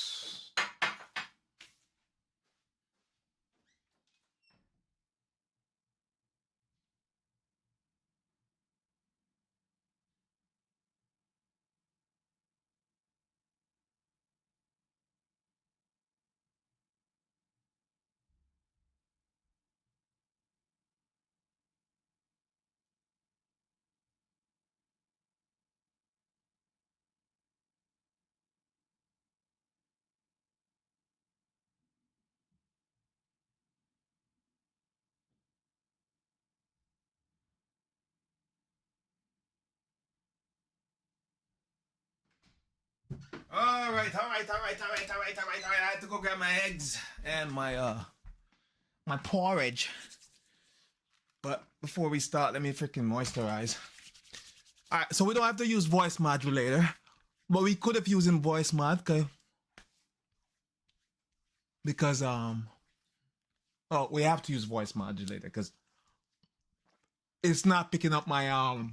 All right. I had to go grab my eggs and my porridge. But before we start, let me freaking moisturize. All right, so we don't have to use voice modulator, but we could have used in voice mod, okay? Because we have to use voice modulator because it's not picking up my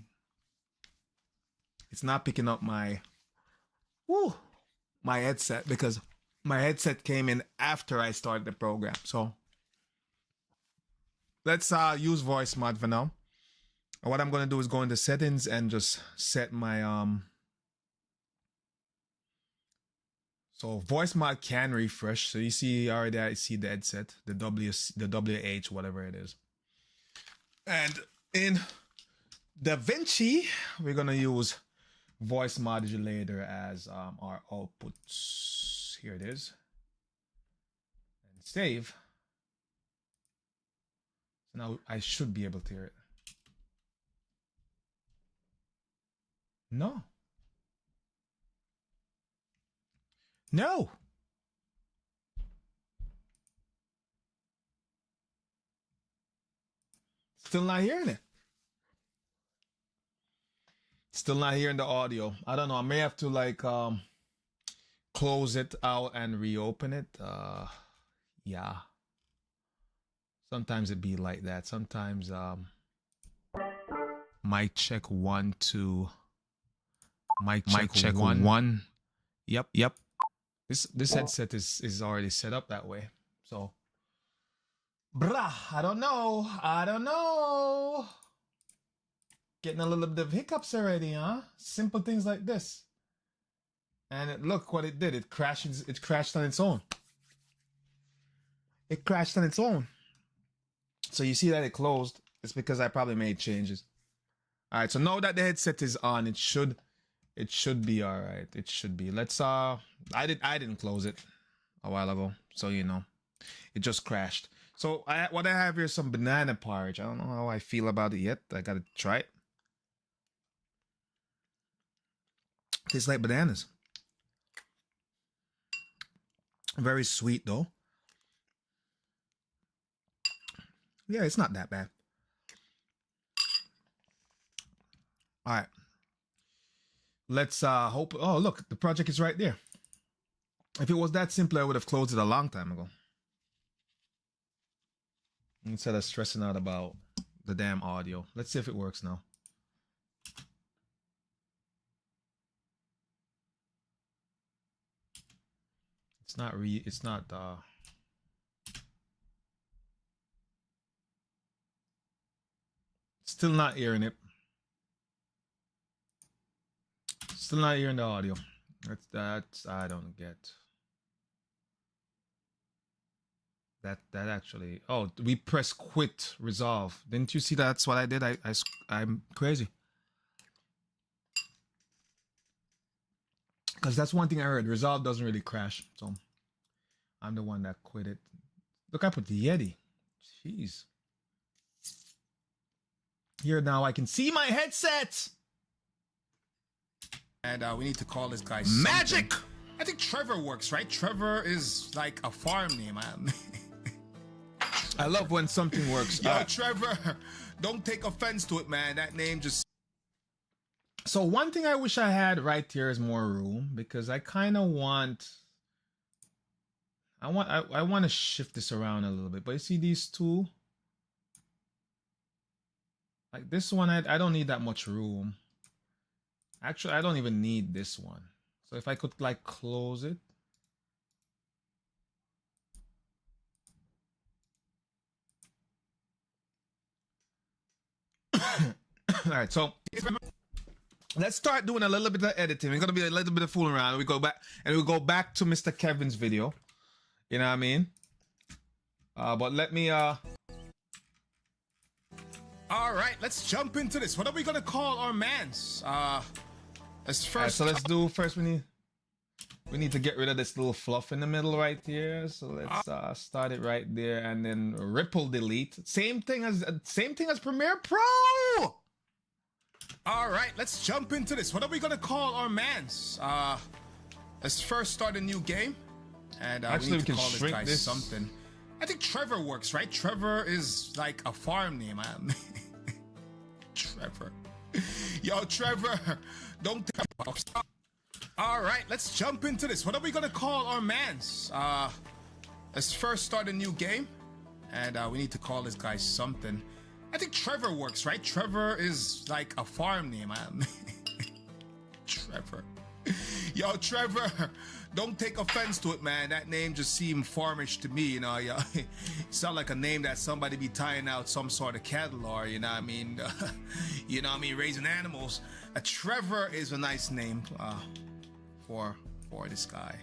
it's not picking up my my headset because my headset came in after I started the program. So let's use voice mod for now. And what I'm gonna do is go into settings and just set my so voice mod can refresh. So you see already, I see the headset, the WH, whatever it is. And in DaVinci, we're gonna use voice modulator as our outputs. Here it is. And save. So now I should be able to hear it. No. No. Still not hearing it. Still not hearing the audio. I don't know. I may have to like close it out and reopen it. Yeah. Sometimes it be like that. Sometimes mic check 1 2. Mic check one. Yep. This headset is already set up that way. So I don't know. Getting a little bit of hiccups already, huh? Simple things like this. And look what it did. It crashed on its own. It crashed on its own. So you see that it closed. It's because I probably made changes. All right, so now that the headset is on, it should be all right. It should be. Let's I didn't close it a while ago, so you know. It just crashed. So what I have here is some banana porridge. I don't know how I feel about it yet. I got to try it. Tastes like bananas. Very sweet though. Yeah, it's not that bad. All right. Let's hope. Oh, look, the project is right there. If it was that simple, I would have closed it a long time ago. Instead of stressing out about the damn audio. Let's see if it works now. It's not still not hearing it. Still not hearing the audio. That's I don't get. That actually. Oh, we press quit resolve. Didn't you see that's what I did? I'm crazy. Because that's one thing I heard. Resolve doesn't really crash. So I'm the one that quit it. Look, I put the Yeti. Jeez. Here now I can see my headset. And we need to call this guy Magic. Something. I think Trevor works, right? Trevor is like a farm name. I love when something works. Yo, Trevor, don't take offense to it, man. That name just... So one thing I wish I had right here is more room, because I kind of want... I want to shift this around a little bit. But you see these two? Like this one, I don't need that much room. Actually, I don't even need this one. So if I could like close it. All right, so let's start doing a little bit of editing. We're gonna be a little bit of fooling around. We go back to Mr. Kevin's video. You know what I mean? But let me All right, let's jump into this. What are we gonna call our mans? Let's first. Right, so let's do first. We need to get rid of this little fluff in the middle right here. So let's start it right there, and then ripple delete. Same thing as Premiere Pro. All right, let's jump into this. What are we gonna call our mans? Let's first start a new game, and actually we can call this guy something. I think Trevor works, right? Trevor is like a farm name. Trevor. Yo, Trevor, don't. All right, let's jump into this. What are we gonna call our mans? Let's first start a new game, and we need to call this guy something. I think Trevor works, right? Trevor is like a farm name. Trevor. Yo, Trevor, don't take offense to it, man. That name just seemed farmish to me, you know. Yeah, it sound like a name that somebody be tying out some sort of cattle or, you know what I mean? You know what I mean? Raising animals. Trevor is a nice name for this guy.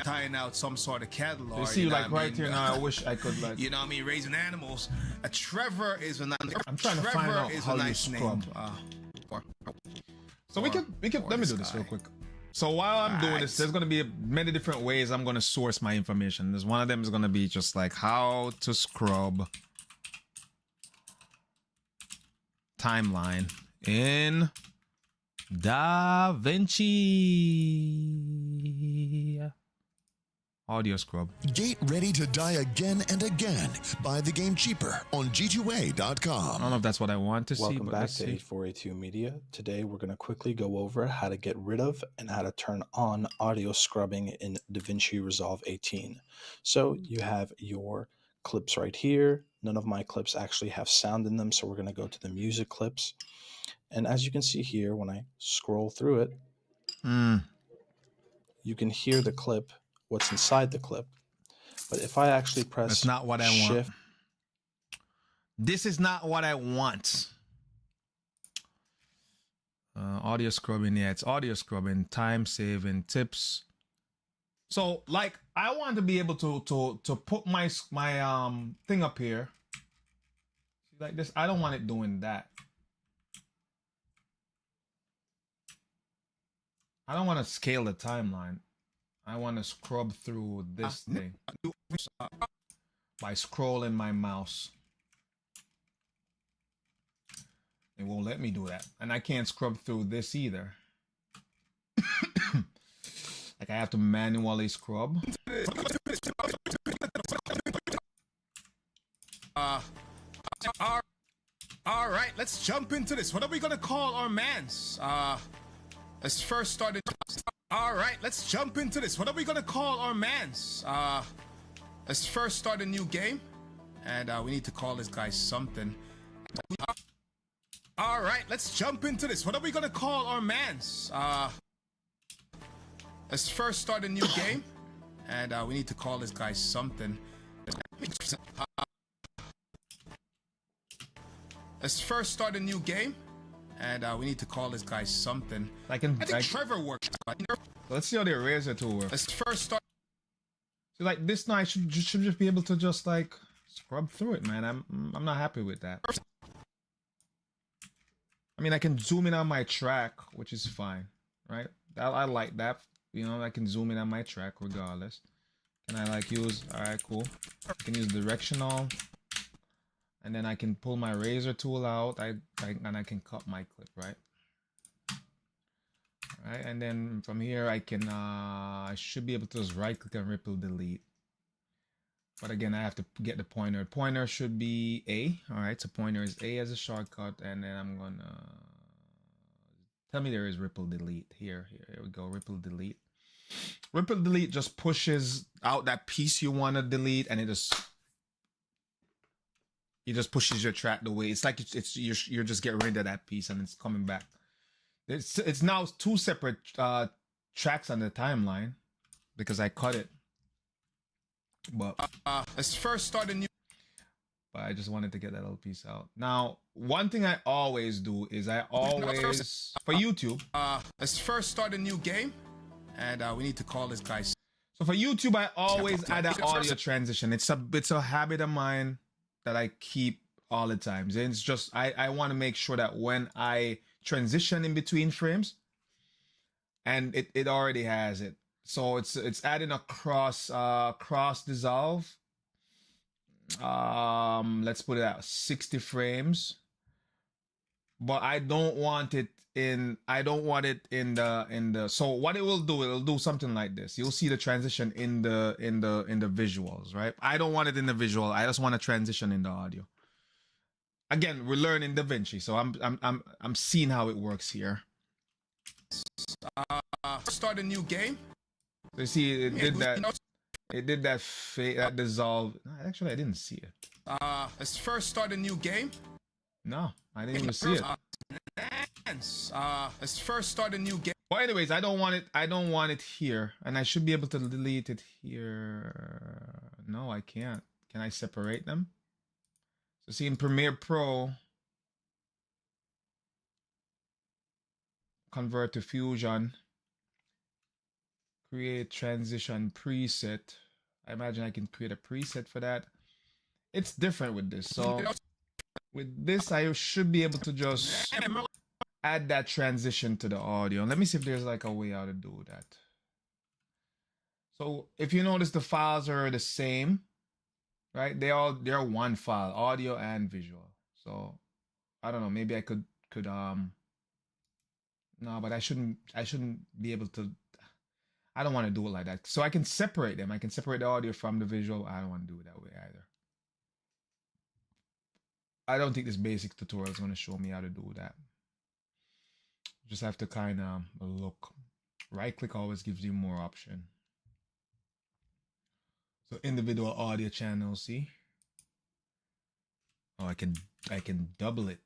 Tying out some sort of cattle or, you see, like right here now. I wish I could, like, you know what I mean? Raising animals. Trevor is a nice. I'm trying to find out how you scrub. So we can let me do this real quick. So while I'm doing this, there's gonna be many different ways I'm gonna source my information. There's one of them is gonna be just like how to scrub timeline in DaVinci Audio Scrub. Get ready to die again and again. Buy the game cheaper on G2A.com. I don't know if that's what I want to see. Welcome back to 8482 Media. Today we're going to quickly go over how to get rid of and how to turn on audio scrubbing in DaVinci Resolve 18. So you have your clips right here. None of my clips actually have sound in them, so we're going to go to the music clips. And as you can see here, when I scroll through it, you can hear the clip, what's inside the clip. But if I actually press That's not what I Shift, want. This is not what I want. Audio scrubbing, yeah, it's audio scrubbing, time saving, tips. So like I want to be able to put my thing up here. Like this, I don't want it doing that. I don't want to scale the timeline. I want to scrub through this thing by scrolling my mouse. It won't let me do that. And I can't scrub through this either. Like I have to manually scrub. All right, let's jump into this. What are we gonna call our mans? Let's first start it. All right, let's jump into this. What are we gonna call our mans? Let's first start a new game, and we need to call this guy something. All right, let's jump into this. What are we gonna call our mans? Let's first start a new game, and we need to call this guy something. Let's first start a new game, and we need to call this guy something. I think Trevor works. Let's see how the eraser tool works. Let's first start. So like this now, I should just be able to just like scrub through it, man. I'm not happy with that. I mean, I can zoom in on my track, which is fine, right? I like that. You know, I can zoom in on my track regardless. Can I like use? All right, cool. I can use directional. And then I can pull my razor tool out, and I can cut my clip, right? All right, and then from here I can, I should be able to just right click and ripple delete. But again, I have to get the pointer. Pointer should be A. All right, so pointer is A as a shortcut, and then I'm gonna, tell me there is ripple delete. Here we go, ripple delete. Ripple delete just pushes out that piece you wanna delete, and it just pushes your track the way it's like you're just getting rid of that piece and it's coming back. It's now two separate tracks on the timeline because I cut it. But let's first start a new. But I just wanted to get that little piece out. Now, one thing I always do is I always for YouTube. Let's first start a new game, and we need to call this guy. So for YouTube, I always add an audio transition. It's a habit of mine that I keep all the time. And it's just I want to make sure that when I transition in between frames, and it already has it. So it's adding a cross dissolve. Let's put it at 60 frames. But I don't want it in the so what it will do, it'll do something like this. You'll see the transition in the visuals, right? I don't want it in the visual. I just want to transition in the audio. Again, we're learning DaVinci, so I'm seeing how it works here. Start a new game. So you see, it did that. It did that dissolve. Actually, I didn't see it. Let's first start a new game. No, I didn't even see it. Let's first start a new game. Well, anyways, I don't want it here, and I should be able to delete it here. No, I can't. Can I separate them? So see in Premiere Pro, convert to Fusion, create transition preset. I imagine I can create a preset for that. It's different with this. So with this, I should be able to just add that transition to the audio. Let me see if there's like a way how to do that. So if you notice, the files are the same, right? They're one file, audio and visual. So I don't know, maybe I could no, but I shouldn't be able to. I don't want to do it like that. So I can separate them. I can separate the audio from the visual. I don't want to do it that way either. I don't think this basic tutorial is going to show me how to do that. Just have to kind of look. Right click always gives you more option. So individual audio channels, see? Oh, I can double it.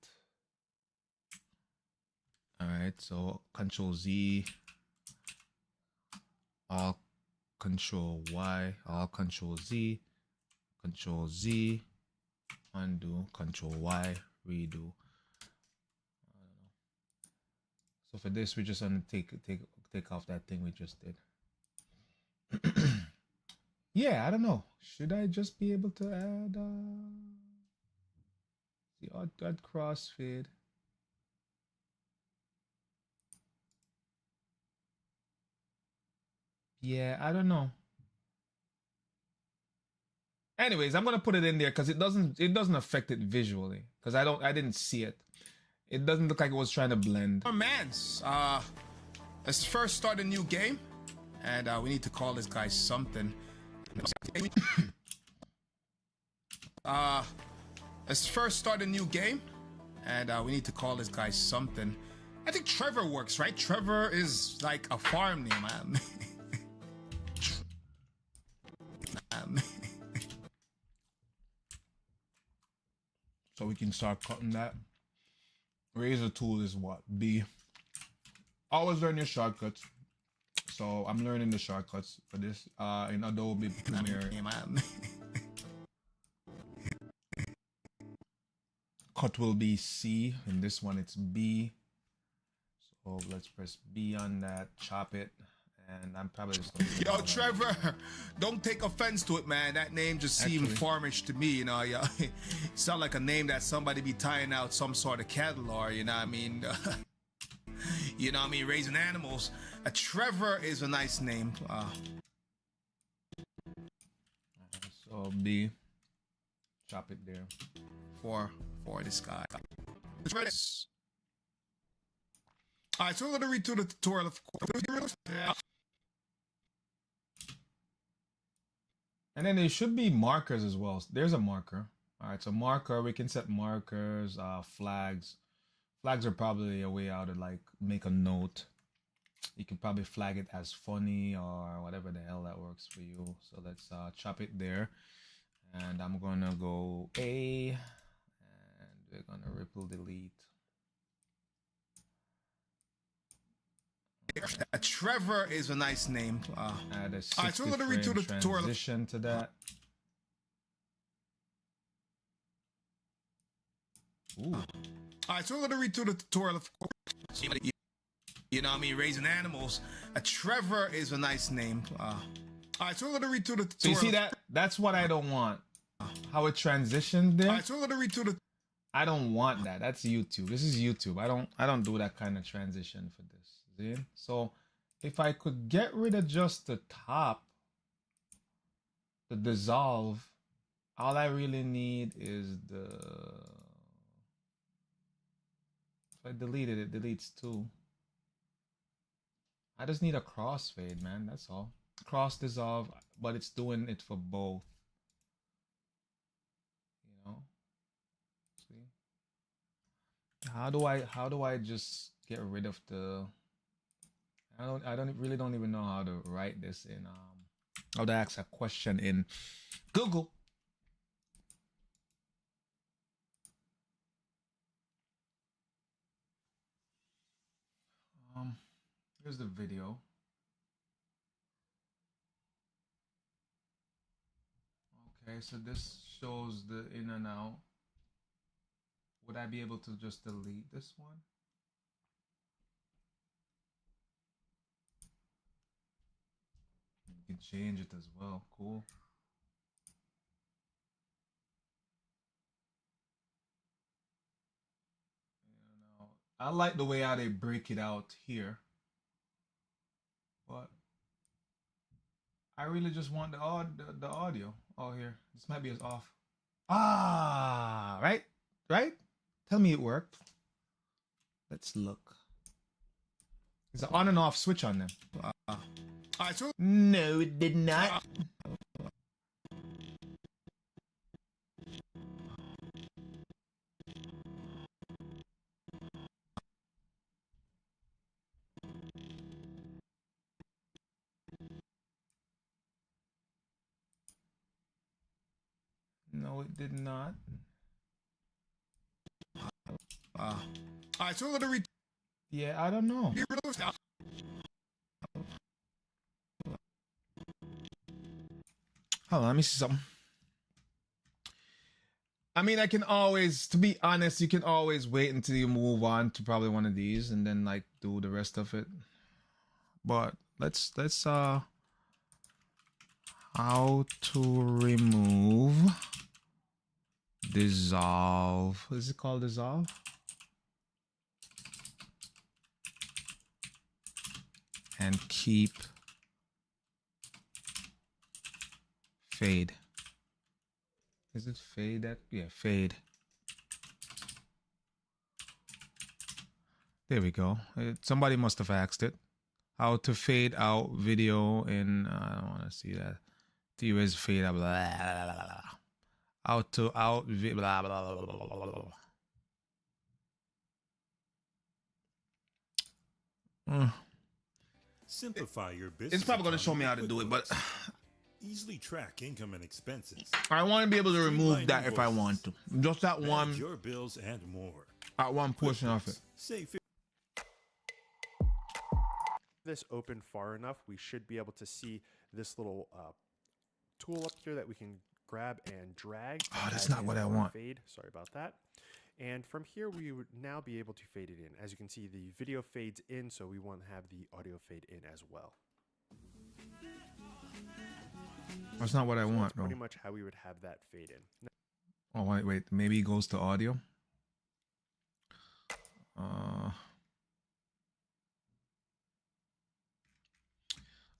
All right, so Control Z, Alt Control Y, Alt Control Z, Control Z, undo, Control Y, redo. So for this, we're just gonna take off that thing we just did. Yeah, I don't know. Should I just be able to add add crossfade? Yeah, I don't know. Anyways, I'm gonna put it in there because it doesn't affect it visually because I didn't see it. It doesn't look like it was trying to blend. Oh man, let's first start a new game, and we need to call this guy something. Let's first start a new game, and we need to call this guy something. I think Trevor works, right? Trevor is like a farm name. So we can start cutting that. Razor tool is what? B. Always learn your shortcuts. So I'm learning the shortcuts for this in Adobe Premiere. Cut will be C. In this one it's B. So let's press B on that, chop it. And I'm probably just gonna Yo, Trevor, don't take offense to it, man. That name just seemed farmish to me, you know. Yeah, it sound like a name that somebody be tying out some sort of cattle or, you know what I mean? You know what I mean? Raising animals. Trevor is a nice name. So B, chop it there. For this guy. All right, so we're gonna read through the tutorial. And then there should be markers as well. There's a marker. All right, so marker, we can set markers, flags. Flags are probably a way out to like make a note. You can probably flag it as funny or whatever the hell that works for you. So let's chop it there. And I'm gonna go A, and we're gonna ripple delete. Trevor is a nice name. Add a 60 Alright, so we're gonna read through the frame tutorial. transition to that. Ooh. Alright, so we're gonna read through the tutorial. Of course. You know what I mean? Raising animals. A Trevor is a nice name. Alright, so we're gonna read through the So tutorial. you see that? That's what I don't want. How it transitioned there. Alright, so we're gonna read through the. I don't want that. That's YouTube. This is YouTube. I don't do that kind of transition for this. See? So if I could get rid of just the top, the dissolve, all I really need is the. If I deleted it, deletes too. I just need a crossfade, man. That's all. Cross dissolve, but it's doing it for both. You know. See. How do I just get rid of the? I don't even know how to write this in how to ask a question in Google. Here's the video. Okay, so this shows the in and out. Would I be able to just delete this one? You can change it as well. Cool. I like the way how they break it out here. But I really just want the audio. Oh, here. This might be as off. Ah, right? Right? Tell me it worked. Let's look. There's an on and off switch on them. No, it did not. No, it did not. Alright, so we're gonna read. Yeah, I don't know. Hold on, let me see something. I mean, I can always, to be honest, you can always wait until you move on to probably one of these and then like do the rest of it. But let's how to remove dissolve. Is it called dissolve? And keep fade. Is it fade that? Yeah, fade. There we go. Somebody must have asked it. How to fade out video in, I don't want to see that. To use fade out, blah, blah, blah, blah. How to out, blah, blah, blah, blah, blah, blah. Simplify your business. It's probably going to show me how to do it, but easily track income and expenses. I want to be able to remove that if I want to. Just that one. Your bills and more. At one portion of it. This open far enough, we should be able to see this little tool up here that we can grab and drag. Oh, that's not what I want. Fade. Sorry about that. And from here, we would now be able to fade it in. As you can see, the video fades in, so we want to have the audio fade in as well. That's not what I want, That's though. pretty much how we would have that fade in. Oh, wait. Maybe it goes to audio.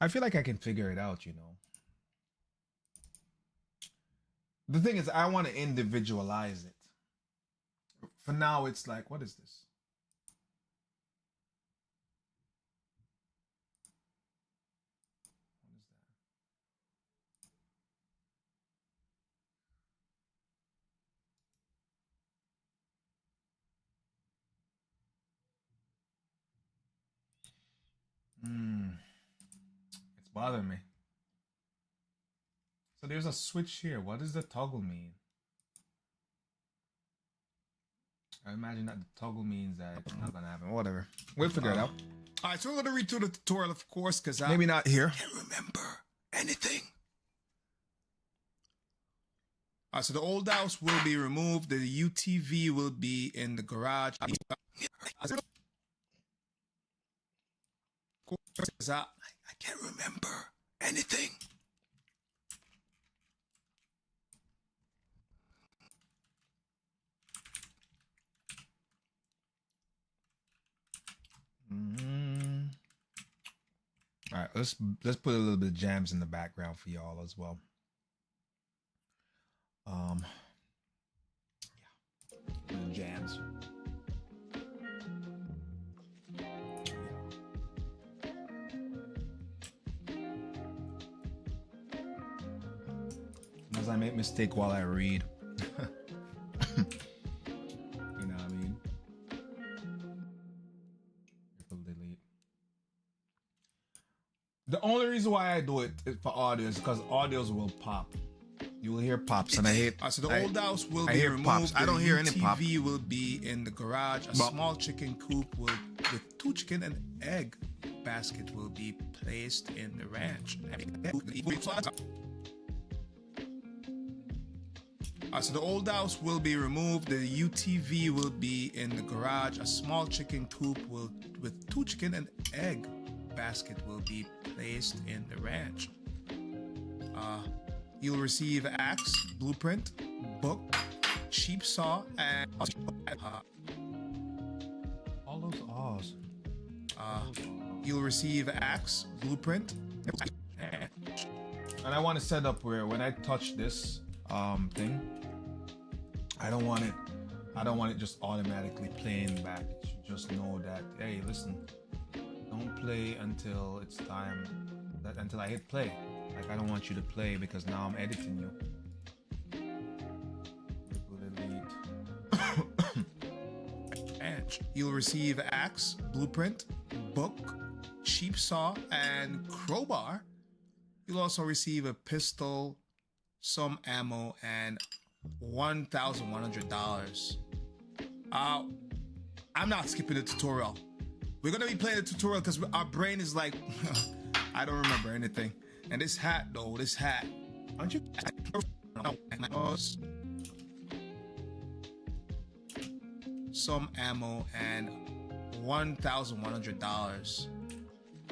I feel like I can figure it out, you know. The thing is, I want to individualize it. For now, it's like, what is this? It's bothering me. So there's a switch here. What does the toggle mean? I imagine that the toggle means that it's not gonna happen. Whatever. We'll figure it out. All right, so we're going to read through the tutorial, of course, because I Maybe not here. can't remember anything. All right, so the old house will be removed. The UTV will be in the garage. I can't remember anything. All right, let's put a little bit of jams in the background for y'all as well. Yeah, jams. As I make mistake while I read. You know what I mean? Delete. The only reason why I do it is for audio is because audios will pop. You will hear pops, and I hate. So the old house will be removed. Pops. I don't hear any pop. The UTV will be in the garage. A small chicken coop with 2 chicken and egg basket will be placed in the ranch. So the old house will be removed. The UTV will be in the garage. A small chicken coop with 2 chicken and egg basket will be placed in the ranch. You'll receive axe, blueprint, book, cheap saw, and all those ahs. You'll receive axe, blueprint, and I want to set up where when I touch this thing, I don't want it just automatically playing back. It should just know that, hey, listen, don't play until it's time, until I hit play. Like, I don't want you to play because now I'm editing you. You'll receive axe, blueprint, book, cheap saw, and crowbar. You'll also receive a pistol, some ammo, and $1,100. I'm not skipping the tutorial. We're gonna be playing the tutorial because our brain is like, I don't remember anything. And this hat, though, this hat. Aren't you? Some ammo and $1,100.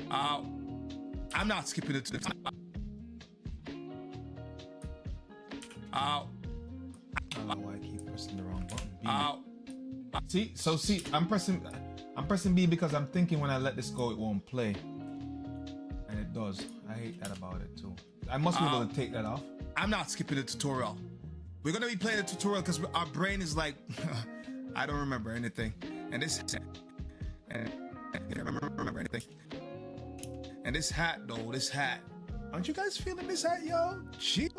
I'm not skipping it to the I don't know why I keep pressing the wrong button. See, I'm pressing B because I'm thinking when I let this go, it won't play. And it does. I hate that about it too. I must be able to take that off. I'm not skipping the tutorial. We're gonna be playing the tutorial because our brain is like, I don't remember anything. And this, and I don't remember anything. And this hat, though, this hat. Aren't you guys feeling this hat, yo? Gee.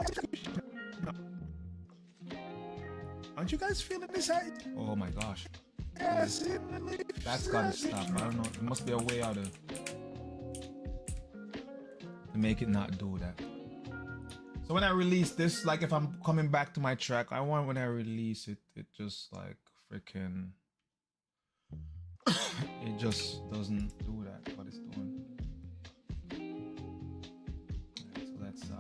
Aren't you guys feeling this hat? Oh my gosh. Yes. That's gotta stop. I don't know. There must be a way out of to make it not do that. So when I release this, like if I'm coming back to my track, I want when I release it, it just like freaking, it just doesn't do that, what it's doing. Alright, so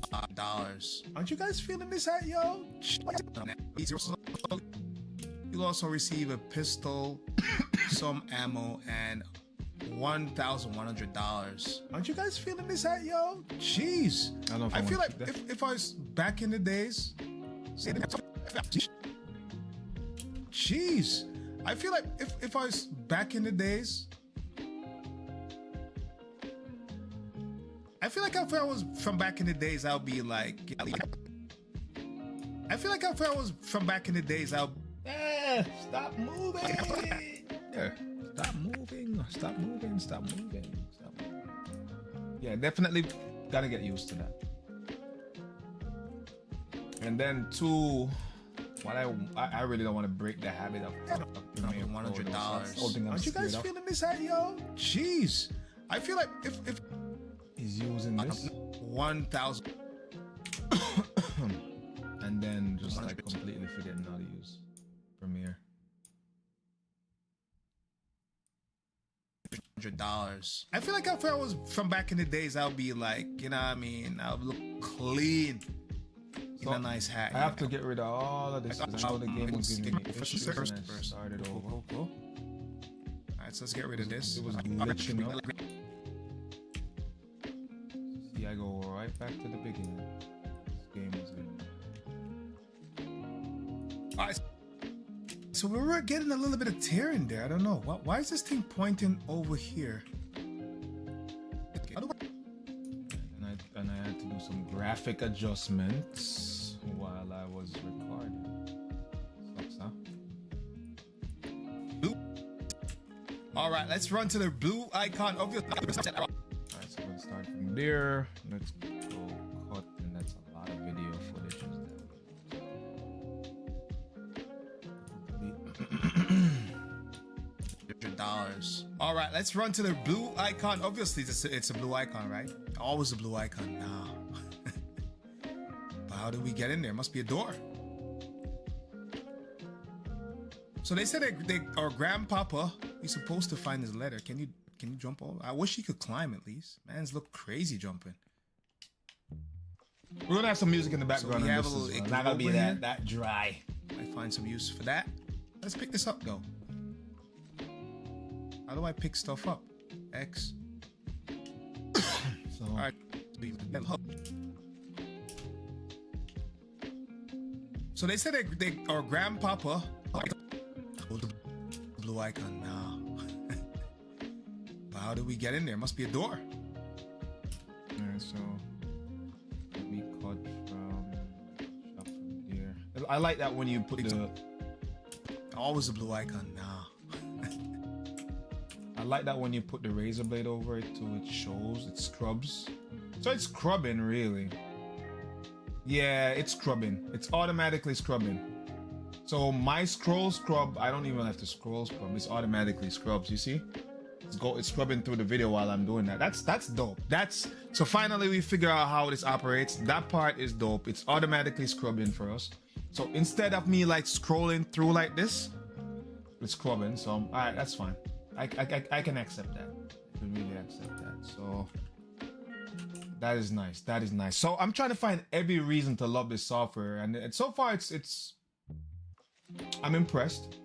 that's dollars. Aren't you guys feeling this hat, yo? You'll also receive a pistol, some ammo, and $1,100. Aren't you guys feeling this hat, yo? Jeez. I don't know if I I feel want like to if I was back in the days. Jeez. I feel like if I was back in the days. I feel like if I was from back in the days, I'll be like. I feel like if I was from back in the days, I'll. Stop moving. Yeah. Stop moving. Stop moving. Stop moving. Stop moving. Yeah, definitely gotta get used to that. And then two, what I really don't want to break the habit of $100. Aren't you guys feeling this hat, yo? Jeez. I feel like if he's using this 1,000 and then just like completely forgetting how to use Premiere. $100. I feel like if I was from back in the days, I'll be like, you know what I mean? I'll look clean in a nice hat. I have to get rid of all of this. I know the game was giving me issues and I started over. Cool. All right, so let's get rid of this. It was glitching up. See, I go right back to the beginning. This game is good. All right. So we were getting a little bit of tearing there. I don't know. Why is this thing pointing over here? And I had to do some graphic adjustments while I was recording. Sucks, huh? Blue. All right, let's run to the blue icon of your. All right, so we'll start from there. Let's go cut, and that's a lot of video footage. $100. All right, let's run to the blue icon. Obviously, it's a blue icon, right? Always a blue icon now. But how do we get in there? Must be a door. So they said our grandpapa, he's supposed to find his letter. Can you jump over? I wish he could climb at least. Man's look crazy jumping. We're gonna have some music in the background. So we have this a little. It's not gonna be that dry. Might find some use for that. Let's pick this up though. How do I pick stuff up? X. So, all right. So they said our grandpapa. The blue icon now. But how do we get in there? Must be a door. Alright, so let me cut from there. I like that when you put the. Always a blue icon now. I like that when you put the razor blade over it too, it shows, it scrubs. So it's scrubbing really. Yeah, it's scrubbing. It's automatically scrubbing. So my scroll scrub, I don't even have to scroll scrub. It's automatically scrubs, you see? It's scrubbing through the video while I'm doing that. That's dope. So finally we figure out how this operates. That part is dope. It's automatically scrubbing for us. So instead of me like scrolling through like this, it's scrubbing. So all right, that's fine. I can accept that. I can really accept that. So that is nice. That is nice. So I'm trying to find every reason to love this software, and so far it's I'm impressed.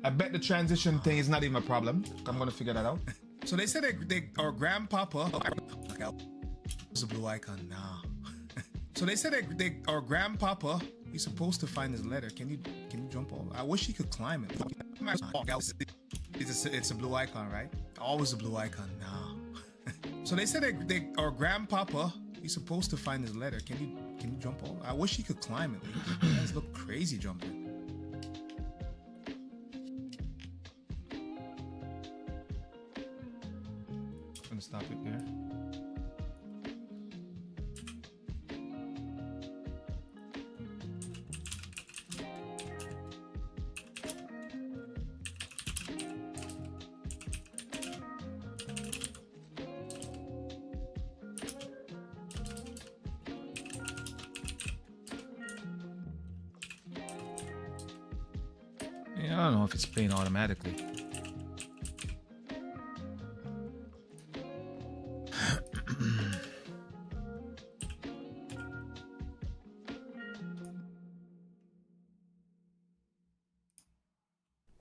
I bet the transition thing is not even a problem. I'm gonna figure that out. So they said our grandpapa. It's a blue icon now. So they said our grandpapa, he's supposed to find his letter. Can you jump over? I wish he could climb it. It's a blue icon, right? Always a blue icon now. So they said our grandpapa, he's supposed to find his letter. Can you jump over? I wish he could climb it. You guys look crazy jumping. I'm gonna stop it there. I don't know if it's playing automatically.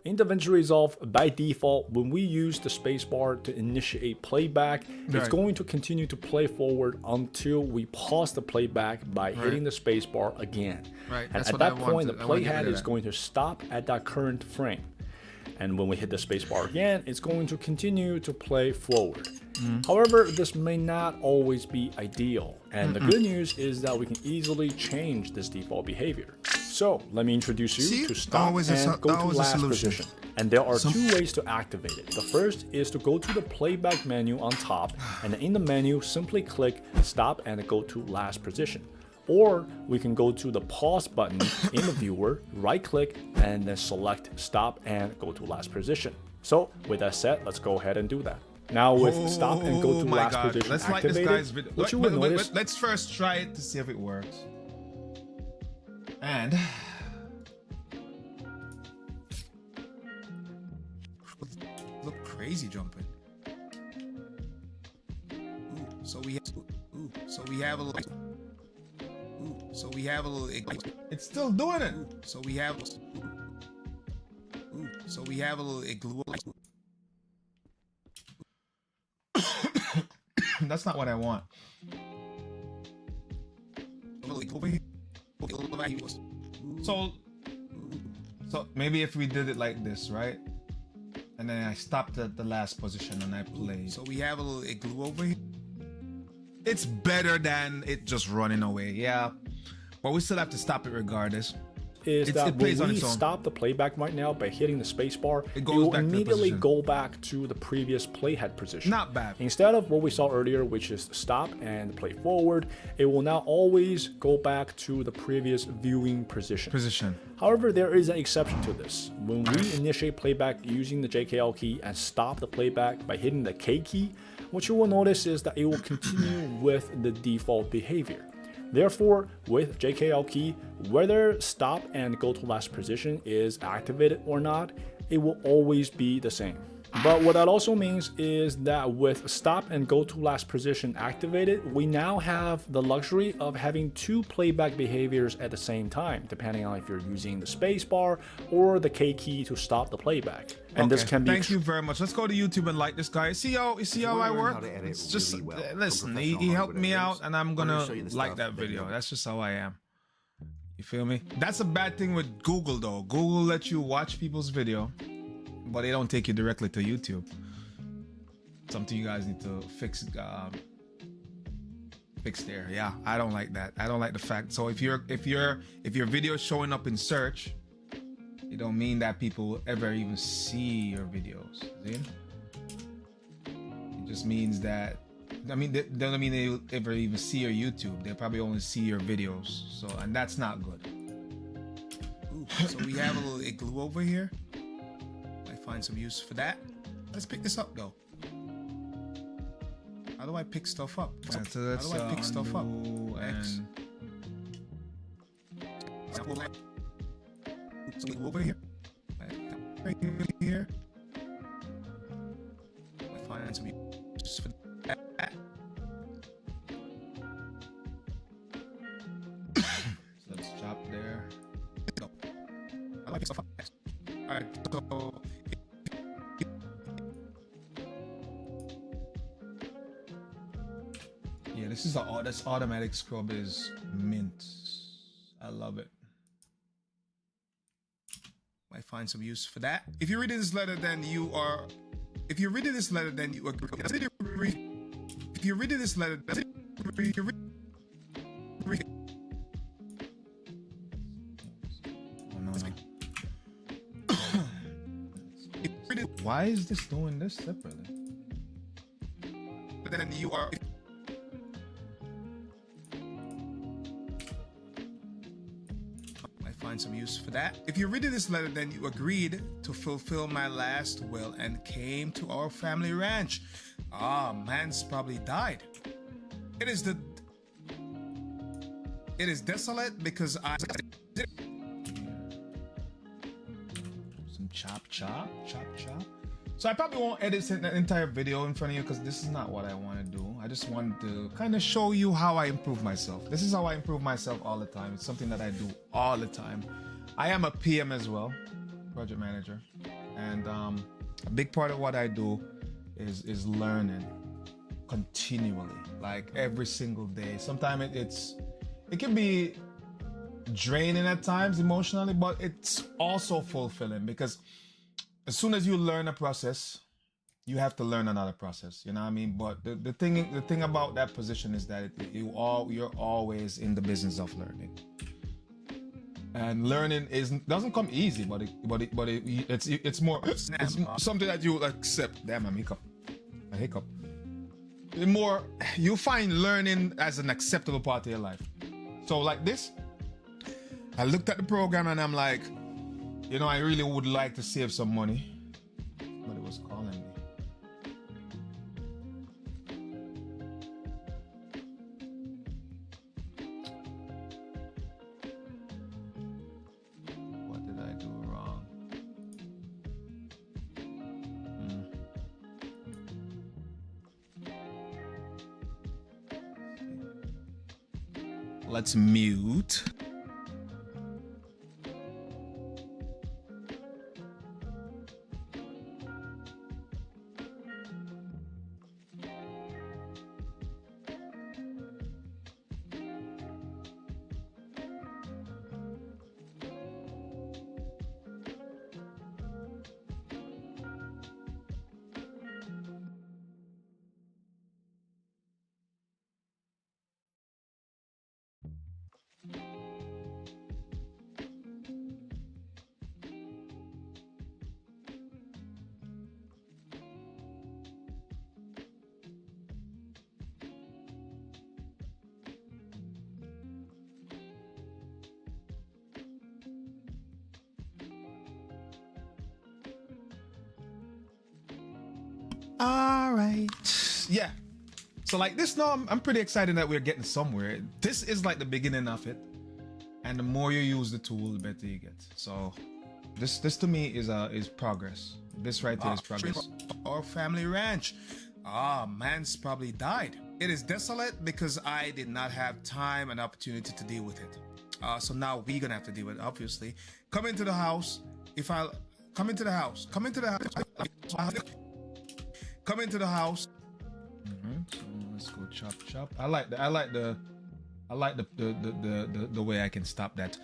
In DaVinci Resolve, by default, when we use the spacebar to initiate playback, it's going to continue to play forward until we pause the playback by hitting the spacebar again. Right. And at that point, the playhead is going to stop at that current frame. And when we hit the spacebar again, it's going to continue to play forward. However, this may not always be ideal. And the good news is that we can easily change this default behavior. So let me introduce you to stop and go to last position. And there are two ways to activate it. The first is to go to the playback menu on top, and in the menu, simply click stop and go to last position. Or we can go to the pause button in the viewer, right click, and then select stop and go to last position. So with that said, let's go ahead and do that. Now with stop and go to last position activated, what you will notice... Let's first try it to see if it works. And... Look crazy jumping. So we have a little. So we have a little. It's still doing it. So we have. So we have a little igloo. That's not what I want. So maybe if we did it like this, right? And then I stopped at the last position and I played. So we have a little igloo over here. It's better than it just running away, yeah. But we still have to stop it regardless. Is that it plays when on we its own. stop the playback right now by hitting the spacebar, it goes will back to the immediately position. go back to the previous playhead position. Not bad. Instead of what we saw earlier, which is stop and play forward, it will now always go back to the previous viewing position. However, there is an exception to this. When we initiate playback using the JKL key and stop the playback by hitting the K key, what you will notice is that it will continue with the default behavior. Therefore, with JKL key, whether stop and go to last position is activated or not, it will always be the same. But what that also means is that with stop and go to last position activated, we now have the luxury of having two playback behaviors at the same time, depending on if you're using the space bar or the K key to stop the playback. And this can be Thank you very much. Let's go to YouTube and like this guy. See how I work? It's just listen. He helped me out, and I'm gonna like that video. That's just how I am. You feel me? That's a bad thing with Google though. Google lets you watch people's video, but they don't take you directly to YouTube. Something you guys need to fix. Fix there. Yeah, I don't like that. I don't like the fact. So if your video is showing up in search, it don't mean that people will ever even see your videos. See? It just means that. I mean, that doesn't mean they will ever even see your YouTube. They'll probably only see your videos. So, and that's not good. So we have a little igloo over here. Might find some use for that. Let's pick this up though. How do I pick stuff up? So let's, How do I pick stuff up? X. So over here. Right here. I find some use for that. So let's chop there. No. I like stuff up. Alright, so Yeah, this automatic scrub is mint. I love it. might find some use for that. If you're reading this letter, then you are. If you're reading this letter, then you agree. If you're reading this letter, Why is this doing this separately? then you are. Might find some use for that. If you're reading this letter, then you agreed to fulfill my last will and came to our family ranch. Ah, man's probably died. It is desolate because I. Some chop. So I probably won't edit an entire video in front of you because this is not what I want to do. I just wanted to kind of show you how I improve myself. This is how I improve myself all the time. It's something that I do all the time. I am a PM as well, project manager, and a big part of what I do is learning continually, like every single day. Sometimes it can be draining at times emotionally, but it's also fulfilling because as soon as you learn a process, you have to learn another process. You know what I mean? But the thing about that position is that you're always in the business of learning. And learning doesn't come easy, but it's more it's something that you accept. Damn, a hiccup. The more you find learning as an acceptable part of your life. So like this, I looked at the program and I'm like, you know, I really would like to save some money, but it was calling me. What did I do wrong? Let's mute. All right. Yeah. So like this now, I'm pretty excited that we're getting somewhere. This is like the beginning of it. And the more you use the tool, the better you get. So this to me is progress. This right here is progress. Our family ranch. Man's probably died. It is desolate because I did not have time and opportunity to deal with it. So now we're gonna have to deal with it, obviously. Come into the house. Come into the house. Come into the house. Come into the house. So let's go chop. I like the way I can stop that.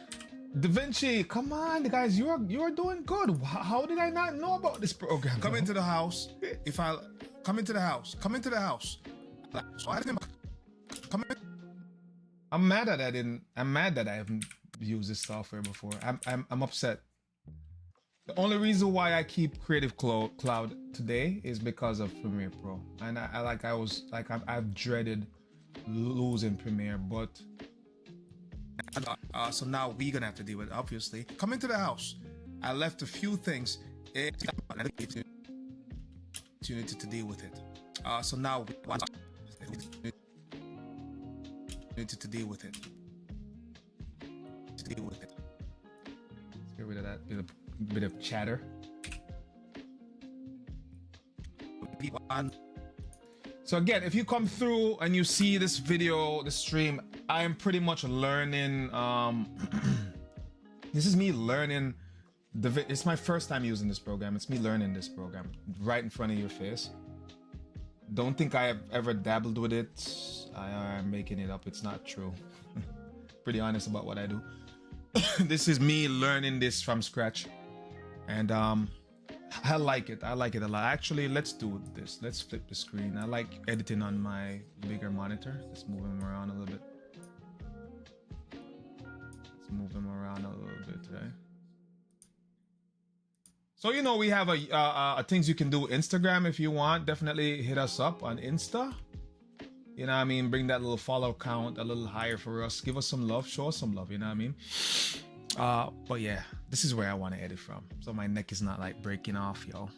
Da Vinci, come on, guys, you're doing good. How did I not know about this program? Come into the house. Come into the house. Come into the house. I'm mad that I haven't used this software before. I'm upset. The only reason why I keep Creative Cloud today is because of Premiere Pro, and I've dreaded losing Premiere, but so now we're gonna have to deal with it, obviously. Come into the house. I left a few things opportunity to deal with it. So now to deal with it. To deal with it. Let's get rid of that bit of chatter. So again, if you come through and you see this video, the stream, I am pretty much learning. This is me learning. It's my first time using this program. It's me learning this program right in front of your face. Don't think I have ever dabbled with it. I am making it up. It's not true. Pretty honest about what I do. This is me learning this from scratch. And I like it. I like it a lot. Actually, let's do this. Let's flip the screen. I like editing on my bigger monitor. Let's move him around a little bit. Let's move him around a little bit, right? So, you know, we have a things you can do Instagram if you want. Definitely hit us up on Insta. You know what I mean? Bring that little follow count a little higher for us. Give us some love. Show us some love. You know what I mean? But yeah, this is where I want to edit from. So my neck is not like breaking off, yo.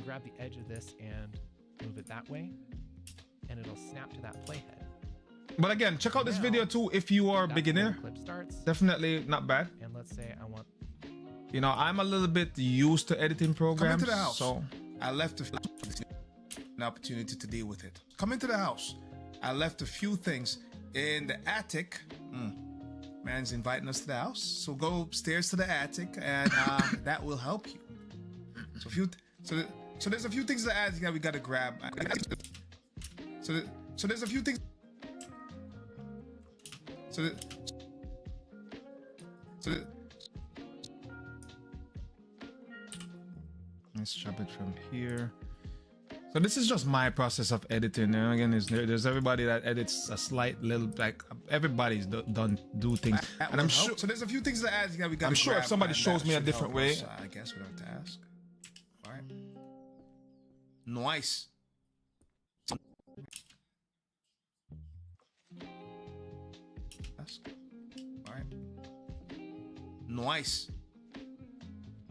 Grab the edge of this and move it that way, and it'll snap to that playhead. But again, check out this video too if you are a beginner. Clip starts. Definitely not bad. And let's say I want. You know, I'm a little bit used to editing programs. Come into the house. So I left an opportunity to deal with it. Come into the house. I left a few things in the attic. Man's inviting us to the house, so go upstairs to the attic, and that will help you. So there's a few things in the attic that we gotta grab. So there's a few things. Let's chop it from here. So this is just my process of editing. And again, there's everybody that edits a slight little, like everybody's done do things. And I'm sure. So there's a few things to add that we got. I'm sure if somebody shows me a different way, I guess we don't have to ask. All right. Nice. Ask. All right. Nice.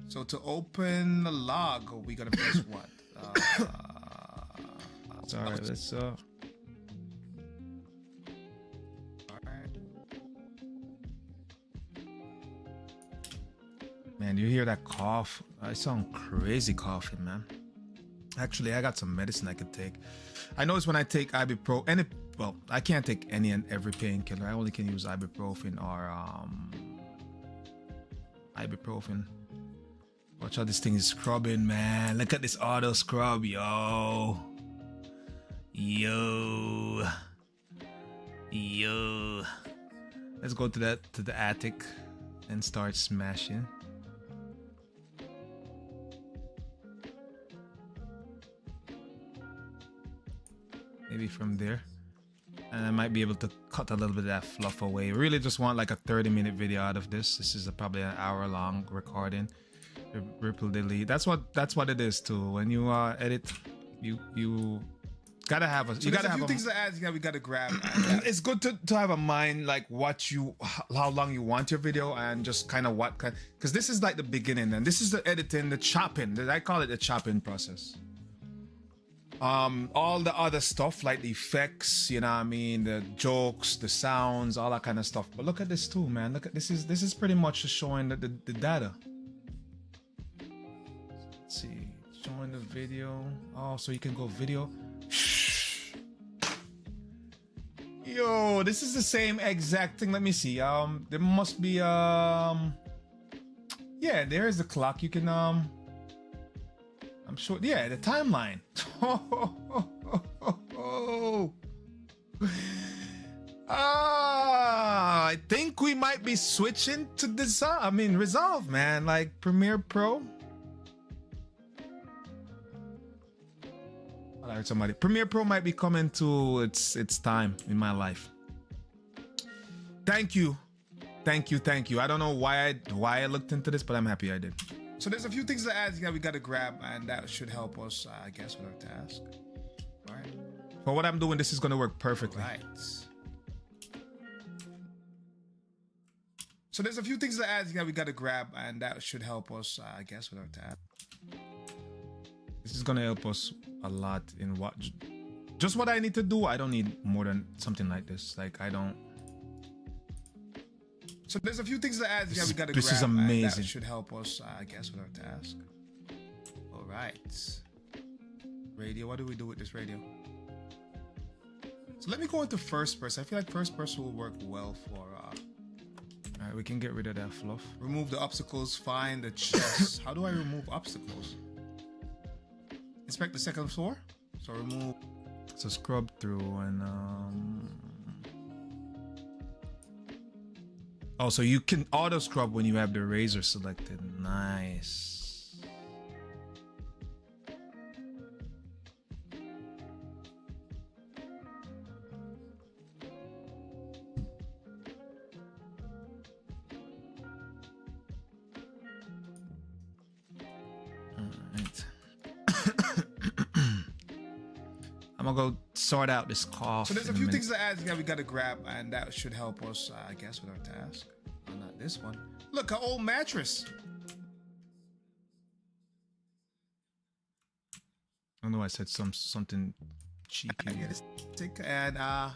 So to open the log, we gotta press what? All right, let's All right. Man, you hear that cough? I sound crazy coughing, man. Actually, I got some medicine I could take. I notice when I take ibuprofen, well, I can't take any and every painkiller. I only can use ibuprofen or ibuprofen. Watch how this thing is scrubbing, man. Look at this auto scrub, yo. Yo. Let's go to the attic and start smashing. Maybe from there. And I might be able to cut a little bit of that fluff away. Really just want like a 30-minute video out of this. This is probably an hour-long recording. Ripple delete. That's what it is too. When you edit, you gotta have a. So you gotta have a few things to add. We gotta grab. It's good to have a mind like how long you want your video and just kind of because this is like the beginning and this is the editing, the chopping. I call it the chopping process. All the other stuff like the effects, you know what I mean, the jokes, the sounds, all that kind of stuff. But look at this too, man. Look at this is pretty much just showing the data. Let's see, showing the video. Oh, so you can go video. Yo, this is the same exact thing. Let me see. There must be yeah, there is the clock. You can I'm sure. Yeah, the timeline. I think we might be switching to Resolve, man. Like Premiere Pro. I heard somebody. Premiere Pro might be coming to its time in my life. Thank you. I don't know why I looked into this, but I'm happy I did. So there's a few things to add we gotta grab, and that should help us, I guess, with our task. All right. For what I'm doing, this is gonna work perfectly. Right. So there's a few things to add we gotta grab, and that should help us, I guess, with our task. This is gonna help us a lot in just what I need to do. I don't need more than something like this. Like I don't. So there's a few things to add we gotta grab. This is amazing. And that should help us, I guess, with our task. All right. Radio. What do we do with this radio? So let me go into first person. I feel like first person will work well for. All right, we can get rid of that fluff. Remove the obstacles. Find the chest. How do I remove obstacles? Inspect the second floor. So remove. So scrub through and oh, so you can auto scrub when you have the razor selected. Nice. I'm gonna go sort out this cough. So there's a few things to add we gotta grab, and that should help us, I guess, with our task. Oh, not this one. Look, an old mattress. I know I said something cheeky. And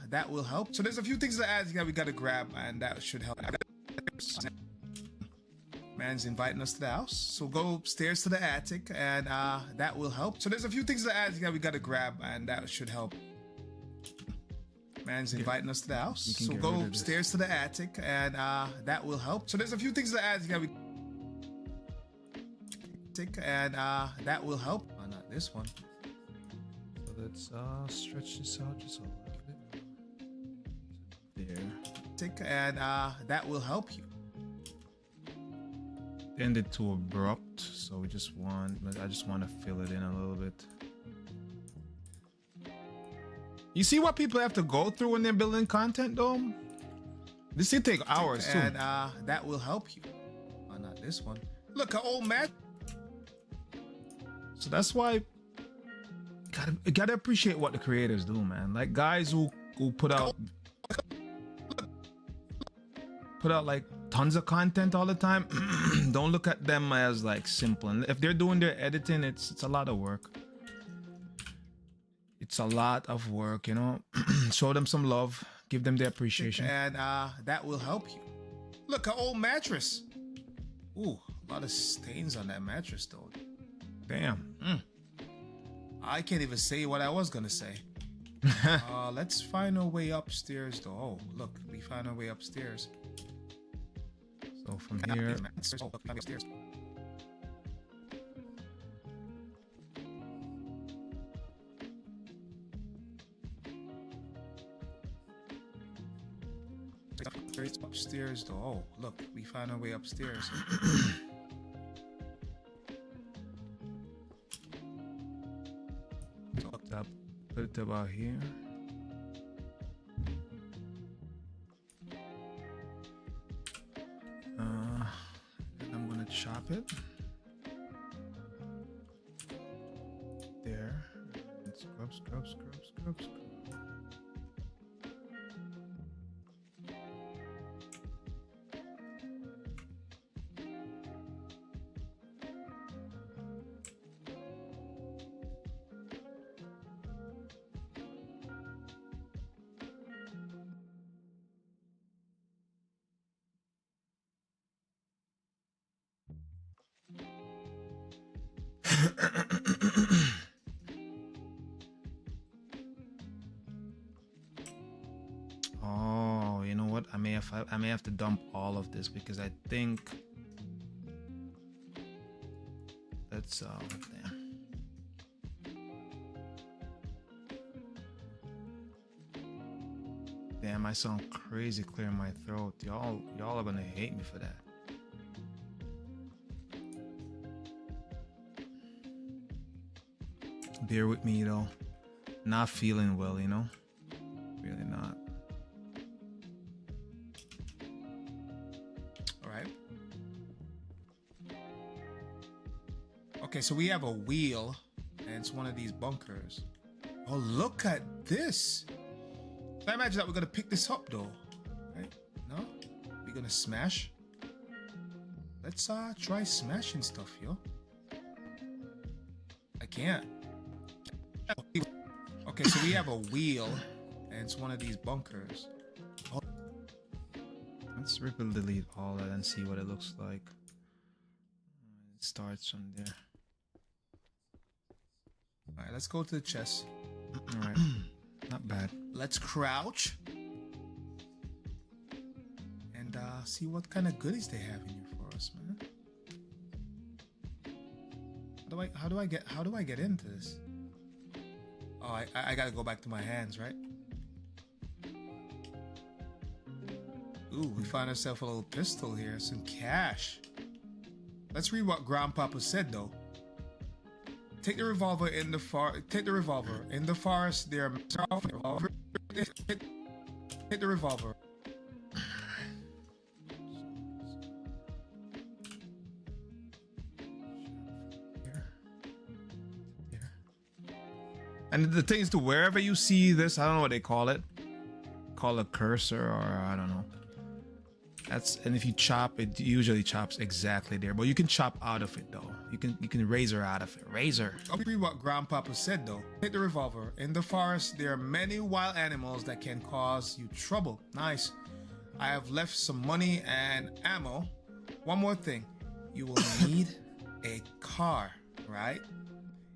that will help. So there's a few things to add we gotta grab, and that should help. Man's inviting us to the house, so go upstairs to the attic, and that will help. So there's a few things to add we gotta grab, and that should help. Man's inviting us to the house, so go upstairs to the attic, and that will help. So there's a few things to add and that will help. Oh, not this one. So let's stretch this out just a little bit. There. And that will help you. Ended too abrupt, so I just want to fill it in a little bit. You see what people have to go through when they're building content, though? This will take hours too. And that will help you. Oh, not this one. Look, an old match. So that's why you gotta appreciate what the creators do, man. Like guys who put out like tons of content all the time. Don't look at them as like simple. And if they're doing their editing, it's a lot of work. It's a lot of work, you know. Show them some love, give them the appreciation, and that will help you. Look, an old mattress. Ooh, a lot of stains on that mattress, though. Damn. I can't even say what I was gonna say. Let's find our way upstairs though. Oh, look, we found our way upstairs. So from here. Upstairs. Upstairs though. Oh, look, we found our way upstairs. Put it about here. And I'm gonna chop it. There. And scrub, scrub, scrub, scrub, scrub. Oh, you know what? I may have to dump all of this because I think that's damn. Damn, I sound crazy clearing my throat. Y'all are gonna hate me for that. Bear with me though. Not feeling well, you know? Really not. Alright. Okay, so we have a wheel, and it's one of these bunkers. Oh, look at this. So I imagine that we're gonna pick this up though. Right? No? We're gonna smash. Let's try smashing stuff, yo. I can't. Okay, so we have a wheel, and it's one of these bunkers. Oh. Let's rip and delete all that and see what it looks like. It starts from there. Alright, let's go to the chest. Alright. Not bad. Let's crouch. And see what kind of goodies they have in here for us, man. How do I get into this? Oh, I gotta go back to my hands, right? Ooh, we found ourselves a little pistol here, some cash. Let's read what Grandpapa said though. Take the revolver in the forest. There, take the revolver. And the thing is, to wherever you see this, I don't know what they call it. Call a cursor, or I don't know. And if you chop, it usually chops exactly there. But you can chop out of it though. You can razor out of it. Razor. I'll read what Grandpapa said though. Take the revolver. In the forest, there are many wild animals that can cause you trouble. Nice. I have left some money and ammo. One more thing. You will need a car, right?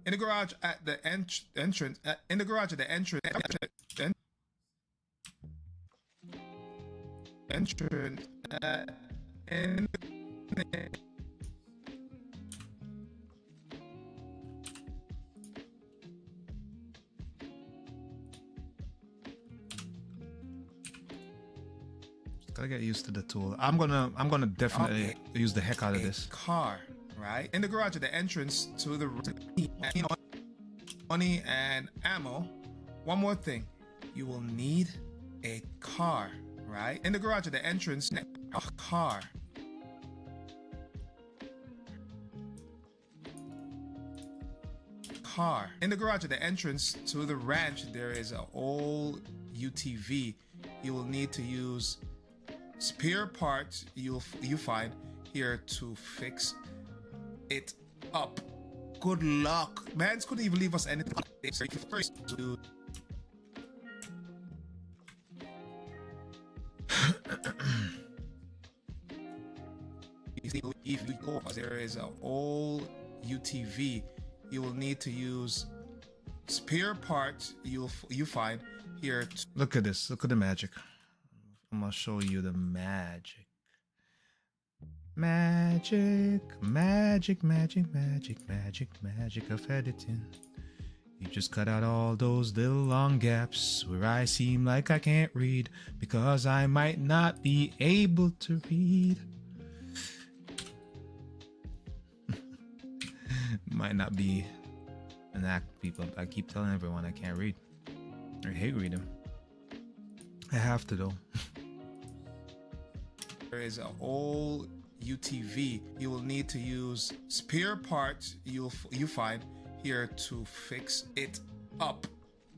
In the garage at the entrance. In the garage at the entrance. Entrance. Gotta get used to the tool. I'm gonna definitely use the heck out of this. Car, right? In the garage at the entrance to the money and ammo. One more thing. You will need a car, right? In the garage at the entrance, a car. Car. In the garage at the entrance to the ranch, there is an old UTV. You will need to use spare parts you find here to fix it up. Good luck. Mans couldn't even leave us anything. First, dude. If we go, there is an old UTV. You will need to use spare parts you find here. Look at this. Look at the magic. I'm gonna show you the magic. Magic, magic, magic, magic, magic, magic of editing. You just cut out all those little long gaps where I seem like I can't read because I might not be able to read. Might not be an act, people. I keep telling everyone I can't read. I hate reading. I have to though. There is an old UTV. You will need to use spare parts you find here to fix it up.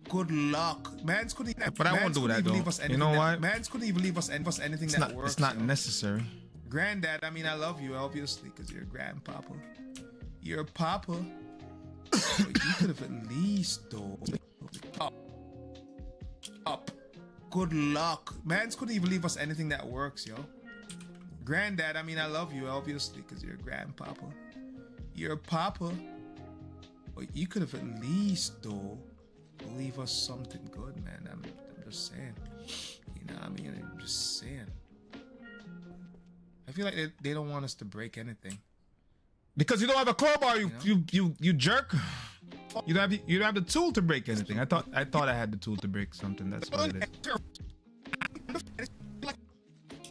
Good luck. Mans couldn't even, but I won't do that though. You know what? Mans couldn't even leave us anything it's that not, works. It's not necessary. Granddad, I mean, I love you obviously because you're grandpapa. You're papa. But you could have at least though up. Good luck. Mans couldn't even leave us anything that works, yo. Granddad, I mean, I love you obviously because you're grandpapa. You're papa. But you could have at least though leave us something good, man. I'm just saying. You know what I mean? I'm just saying. I feel like they don't want us to break anything. Because you don't have a crowbar, you jerk. You don't have the tool to break anything. I thought I had the tool to break something. That's what it is.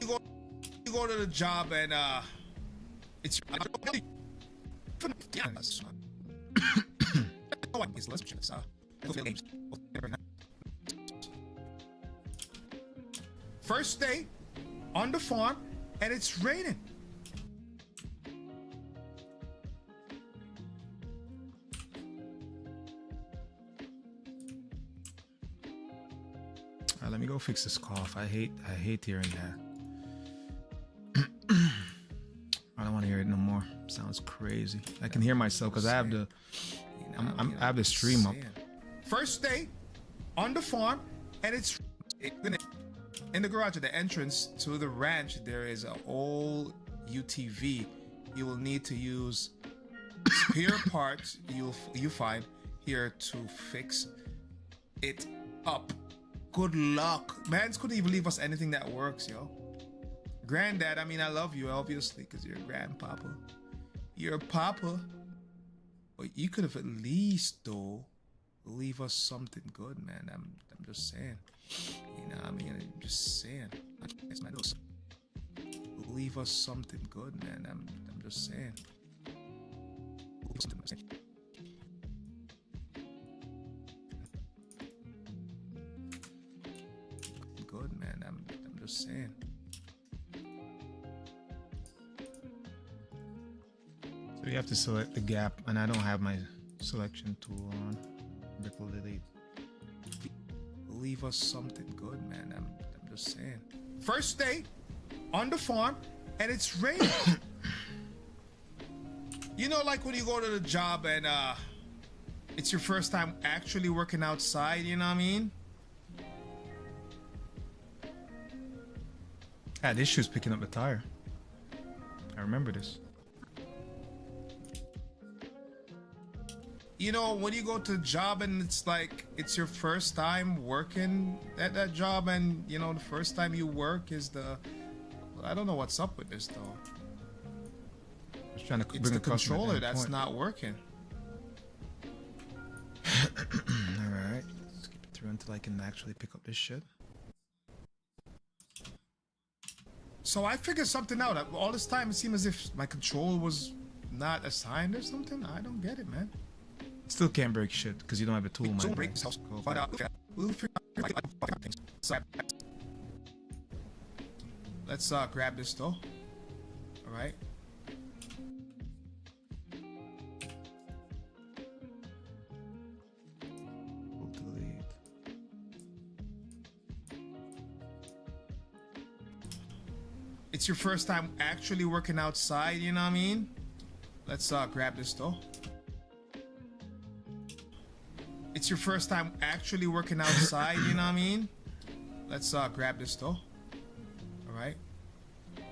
You go to the job and it's first day on the farm and it's raining. Let me go fix this cough. I hate hearing that. I don't want to hear it no more. Sounds crazy. I can hear myself because I have the I have the stream up. First day on the farm and it's in the garage at the entrance to the ranch. There is an old UTV. You will need to use spare parts you find here to fix it up. Good luck. Mans couldn't even leave us anything that works, yo. Granddad, I mean, I love you obviously because you're grandpapa. You're papa. But you could have at least though leave us something good, man. I'm just saying. You know what I mean? I'm just saying. Leave us something good, man. I'm just saying. Good, man. I'm just saying. So you have to select the gap, and I don't have my selection tool on. Ripple delete. Leave us something good, man. I'm just saying. First day on the farm and it's raining. You know, like when you go to the job and it's your first time actually working outside, you know what I mean? I had issues picking up the tire. I remember this. You know, when you go to the job and it's like, it's your first time working at that job and, you know, the first time you work is I don't know what's up with this though. Just trying to It's bring the controller that's not working. Alright, skip it through until I can actually pick up this shit. So I figured something out. All this time it seemed as if my controller was not assigned or something. I don't get it, man. Still can't break shit because you don't have a tool, man. Let's grab this though. All right. It's your first time actually working outside, you know what I mean? Let's grab this though. It's your first time actually working outside, you know what I mean? Let's grab this though. All right. I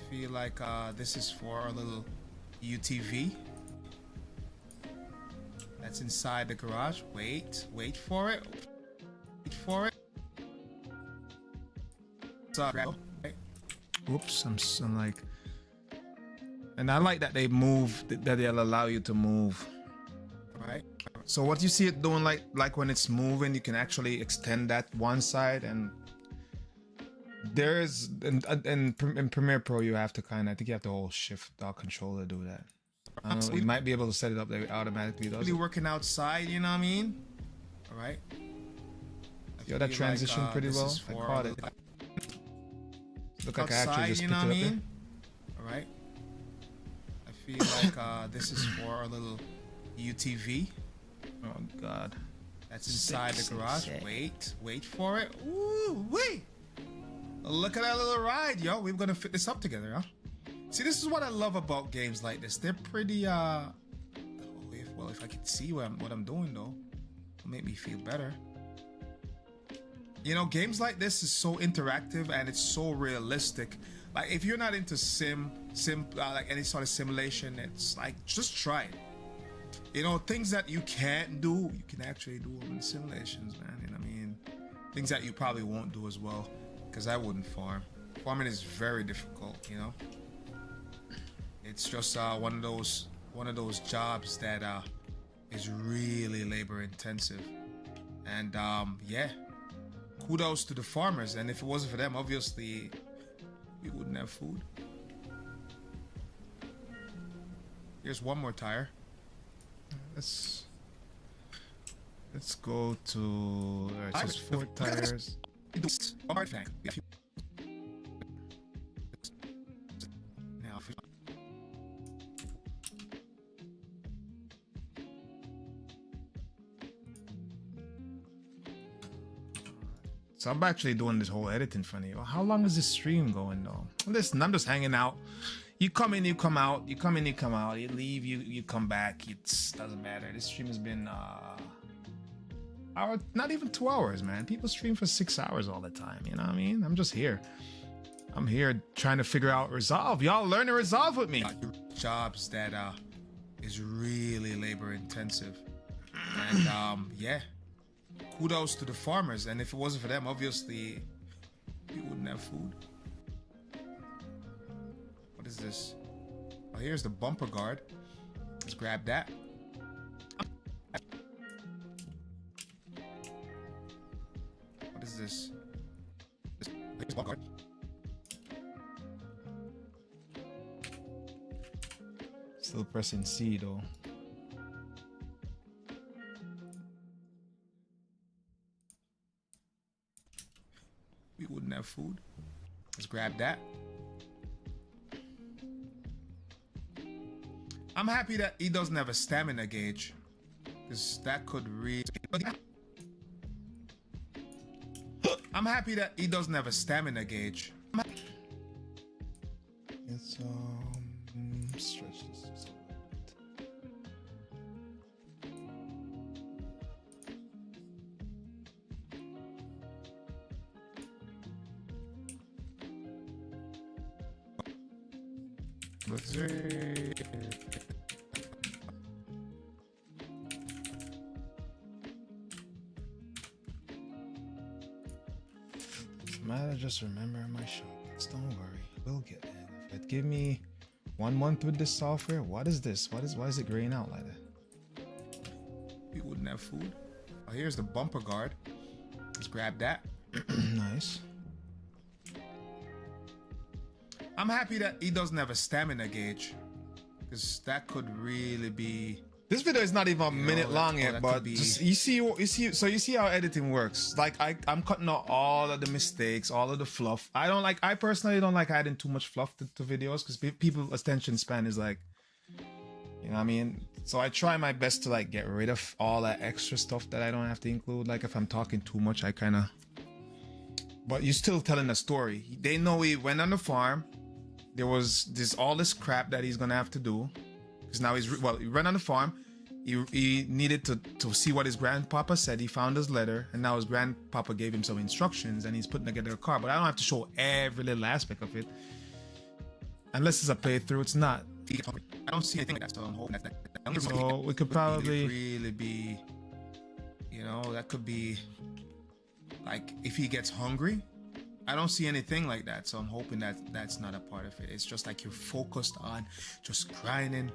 feel like this is for our little UTV. That's inside the garage. Wait for it. Wait for it. Oops, I'm like, and I like that they move, that they'll allow you to move. Right. So what you see it doing, like when it's moving, you can actually extend that one side, and there's in Premiere Pro you have to I think you have to hold Shift Control to do that. I don't know, you might be able to set it up that it automatically does. Really working outside, you know what I mean? All right. Yo, that transition pretty well. I caught it. Look like outside, I actually just picked it up there. All right. I feel like this is for our little UTV. Oh God. That's inside the garage. Wait for it. Ooh, wait. Look at that little ride, yo. We're gonna fit this up together, huh? See, this is what I love about games like this. They're pretty well, if I could see what I'm doing though, it'll make me feel better. You know, games like this is so interactive and it's so realistic. Like, if you're not into like any sort of simulation, it's like, just try it. You know, things that you can't do, you can actually do them in simulations, man. You know what I mean? Things that you probably won't do as well, because I wouldn't farm. Farming is very difficult, you know? It's just one of those jobs that is really labor intensive. And yeah. Kudos to the farmers, and if it wasn't for them, obviously we wouldn't have food. Here's one more tire. Let's go to. Alright, so it's 4 tires. So I'm actually doing this whole editing for you. How long is this stream going though? Listen, I'm just hanging out. You come in, you come out. You come in, you come out. You leave, you come back. It doesn't matter. This stream has been hour, not even 2 hours, man. People stream for 6 hours all the time. You know what I mean? I'm just here. I'm here trying to figure out Resolve. Y'all learn to Resolve with me. Jobs that is really labor intensive, and yeah. Kudos to the farmers, and if it wasn't for them, obviously we wouldn't have food. What is this? Oh, here's the bumper guard. Let's grab that. What is this? Here's the bumper guard. Still pressing C though. We wouldn't have food. Let's grab that. I'm happy that he doesn't have a stamina gauge, because that could really. I'm happy that he doesn't have a stamina gauge. Let's stretch this just a little bit. Let's see. Matter, just remember my shortcuts. Don't worry, we'll get it. Give me 1 month with this software. What is this? Why is it graying out like that? We wouldn't have food. Oh, here's the bumper guard. Let's grab that. Nice. I'm happy that he doesn't have a stamina gauge, because that could really be. This video is not even a minute long yet, but just, you see how editing works. Like I'm cutting out all of the mistakes, all of the fluff. I personally don't like adding too much fluff to videos, because people's attention span is like, you know what I mean? So I try my best to like get rid of all that extra stuff that I don't have to include. Like if I'm talking too much, I kind of. But you're still telling a story. They know he went on the farm. There was all this crap that he's gonna have to do, because now he ran on the farm. He needed to see what his grandpapa said. He found his letter, and now his grandpapa gave him some instructions, and he's putting together a car. But I don't have to show every little aspect of it, unless it's a playthrough. It's not. don't see anything like that, so I'm hoping that So we could probably really be, you know, that could be like if he gets hungry. I don't see anything like that, so I'm hoping that that's not a part of it. It's just like you're focused on just grinding.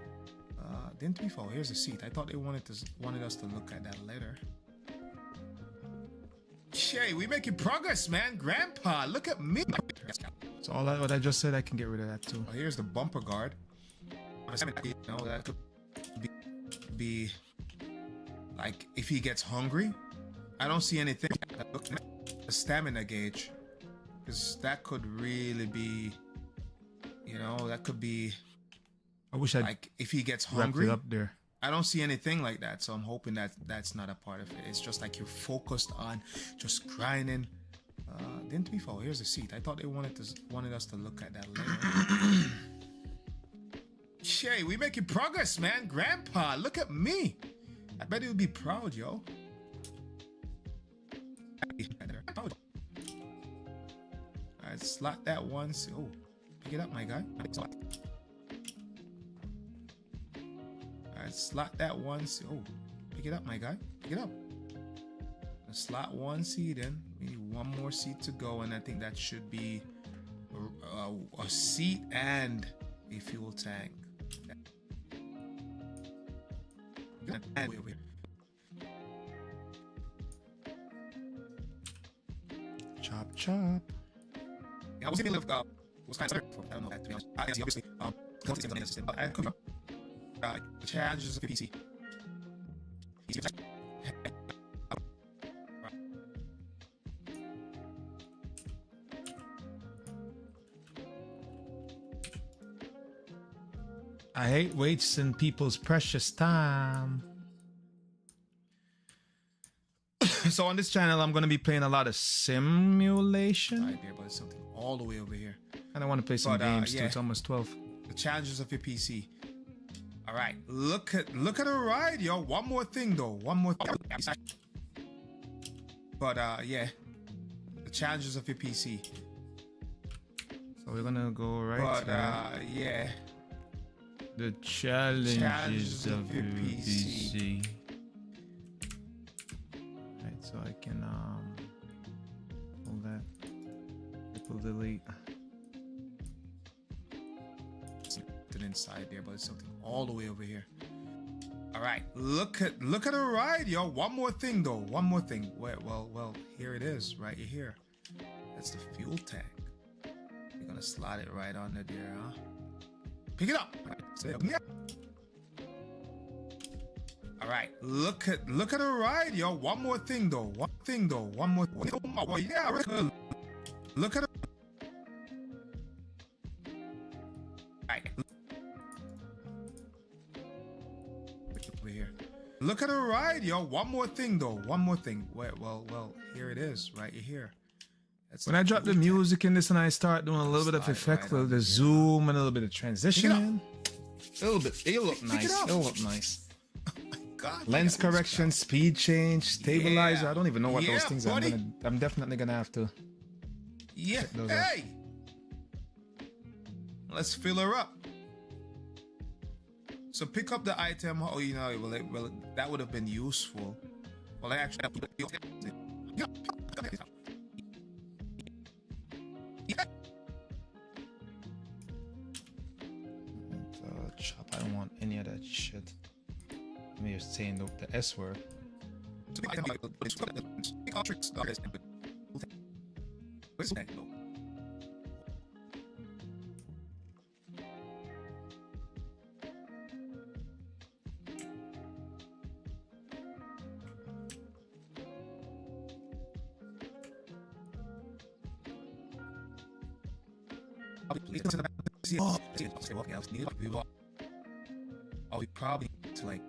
Didn't we fall? Here's a seat. I thought they wanted us to look at that later. Shay, we making progress, man. Grandpa, look at me. So all that what I just said, I can get rid of that too. Oh, here's the bumper guard. You know, that could be like if he gets hungry. I don't see anything. The stamina gauge, because that could really be, you know, that could be. I wish I'd like if he gets wrapped hungry. it up there. I don't see anything like that, so I'm hoping that that's not a part of it. It's just like you're focused on just grinding. Didn't we fall? Here's a seat. I thought they wanted us to look at that later. Shay, we making progress, man. Grandpa, look at me. I bet he would be proud, yo. Alright, slot that once. Oh, pick it up, my guy. Alright, slot that once. Oh, pick it up, my guy. Pick it up. Slot one seat in. We need one more seat to go, and I think that should be a seat and a fuel tank. Chop chop. Yeah, I was thinking of was kind of I don't know that, to be honest. Obviously, I could the challenges of the PC. I hate wasting people's precious time. So on this channel, I'm going to be playing a lot of simulation. Right there, but it's something all the way over here. And I want to play some games too. It's almost 12. The challenges of your PC. All right, look at a ride, yo. One more thing though. One more thing. But yeah, the challenges of your PC. So we're gonna go right. But yeah. The challenges of your PC. Right, so I can pull that. Triple delete. Something inside there, but it's something all the way over here. All right, look at a ride, yo. One more thing though. One more thing. Well, here it is, right here. That's the fuel tank. You're gonna slide it right under there, huh? Pick it up. All right, look at a ride, yo. One more thing though. One thing though. One more. Oh, yeah, look at. Right. Over here. Look at a ride, yo. One more thing though. One more thing. Well, here it is, right here. When I drop the music in this and I start doing a little bit of effect, a little bit of zoom and a little bit of transition, a little bit. It'll look nice. It'll look nice. God, lens correction, speed change, stabilizer. Yeah. I don't even know what those things are. Buddy. I'm definitely gonna have to. Yeah. Check those Hey. Let's fill her up. So pick up the item. Oh, you know, well, that would have been useful. Well, I actually have to. Chop. I don't want any of that shit. You're saying the S word. Oh, we probably need to like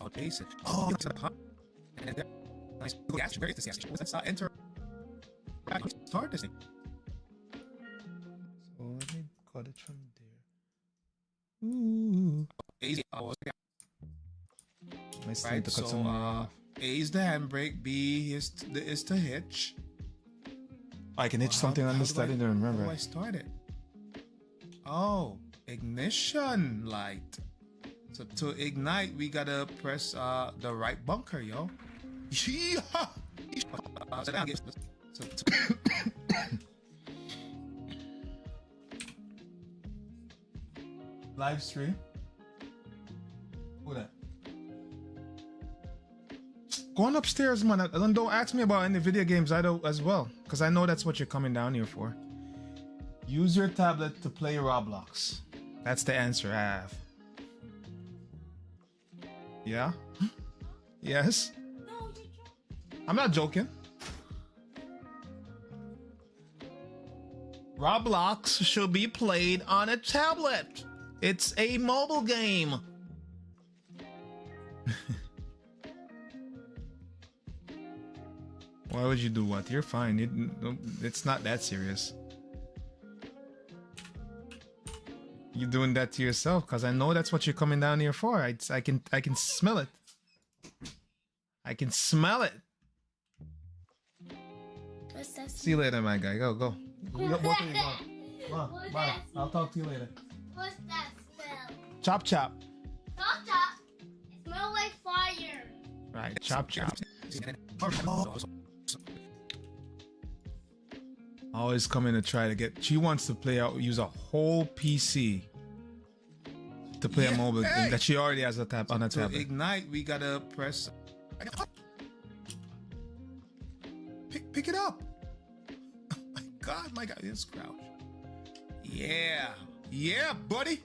outpace it. Oh, and then nice gas. Where is this gas? Let's enter. Start this thing. So let me cut it from there. Ooh. Easy. Oh, okay. Nice Right, to cut so some off. A is the handbrake, B is the hitch. I can hitch something on this that I didn't remember. How do I start it? Oh, ignition light. So to ignite, we gotta press the right bunker, yo. Yeah. Live stream. Who that? Going upstairs, man. Don't ask me about any video games I do as well, because I know that's what you're coming down here for. Use your tablet to play Roblox. That's the answer I have. Yeah? Yes? I'm not joking. Roblox should be played on a tablet. It's a mobile game. Why would you do what? You're fine. It's not that serious. You're doing that to yourself because I know that's what you're coming down here for. I can smell it. I can smell it. See you later, my guy. Go. Go to go. Come on, bye. I'll talk to you later. What's that smell? Chop chop. Chop chop. It smells like fire. Right, chop chop. Always coming to try to get. She wants to play out, use a whole PC to play a mobile game that she already has on a tablet. To ignite, we gotta press. Pick it up. My God, this crouch. Yeah, buddy.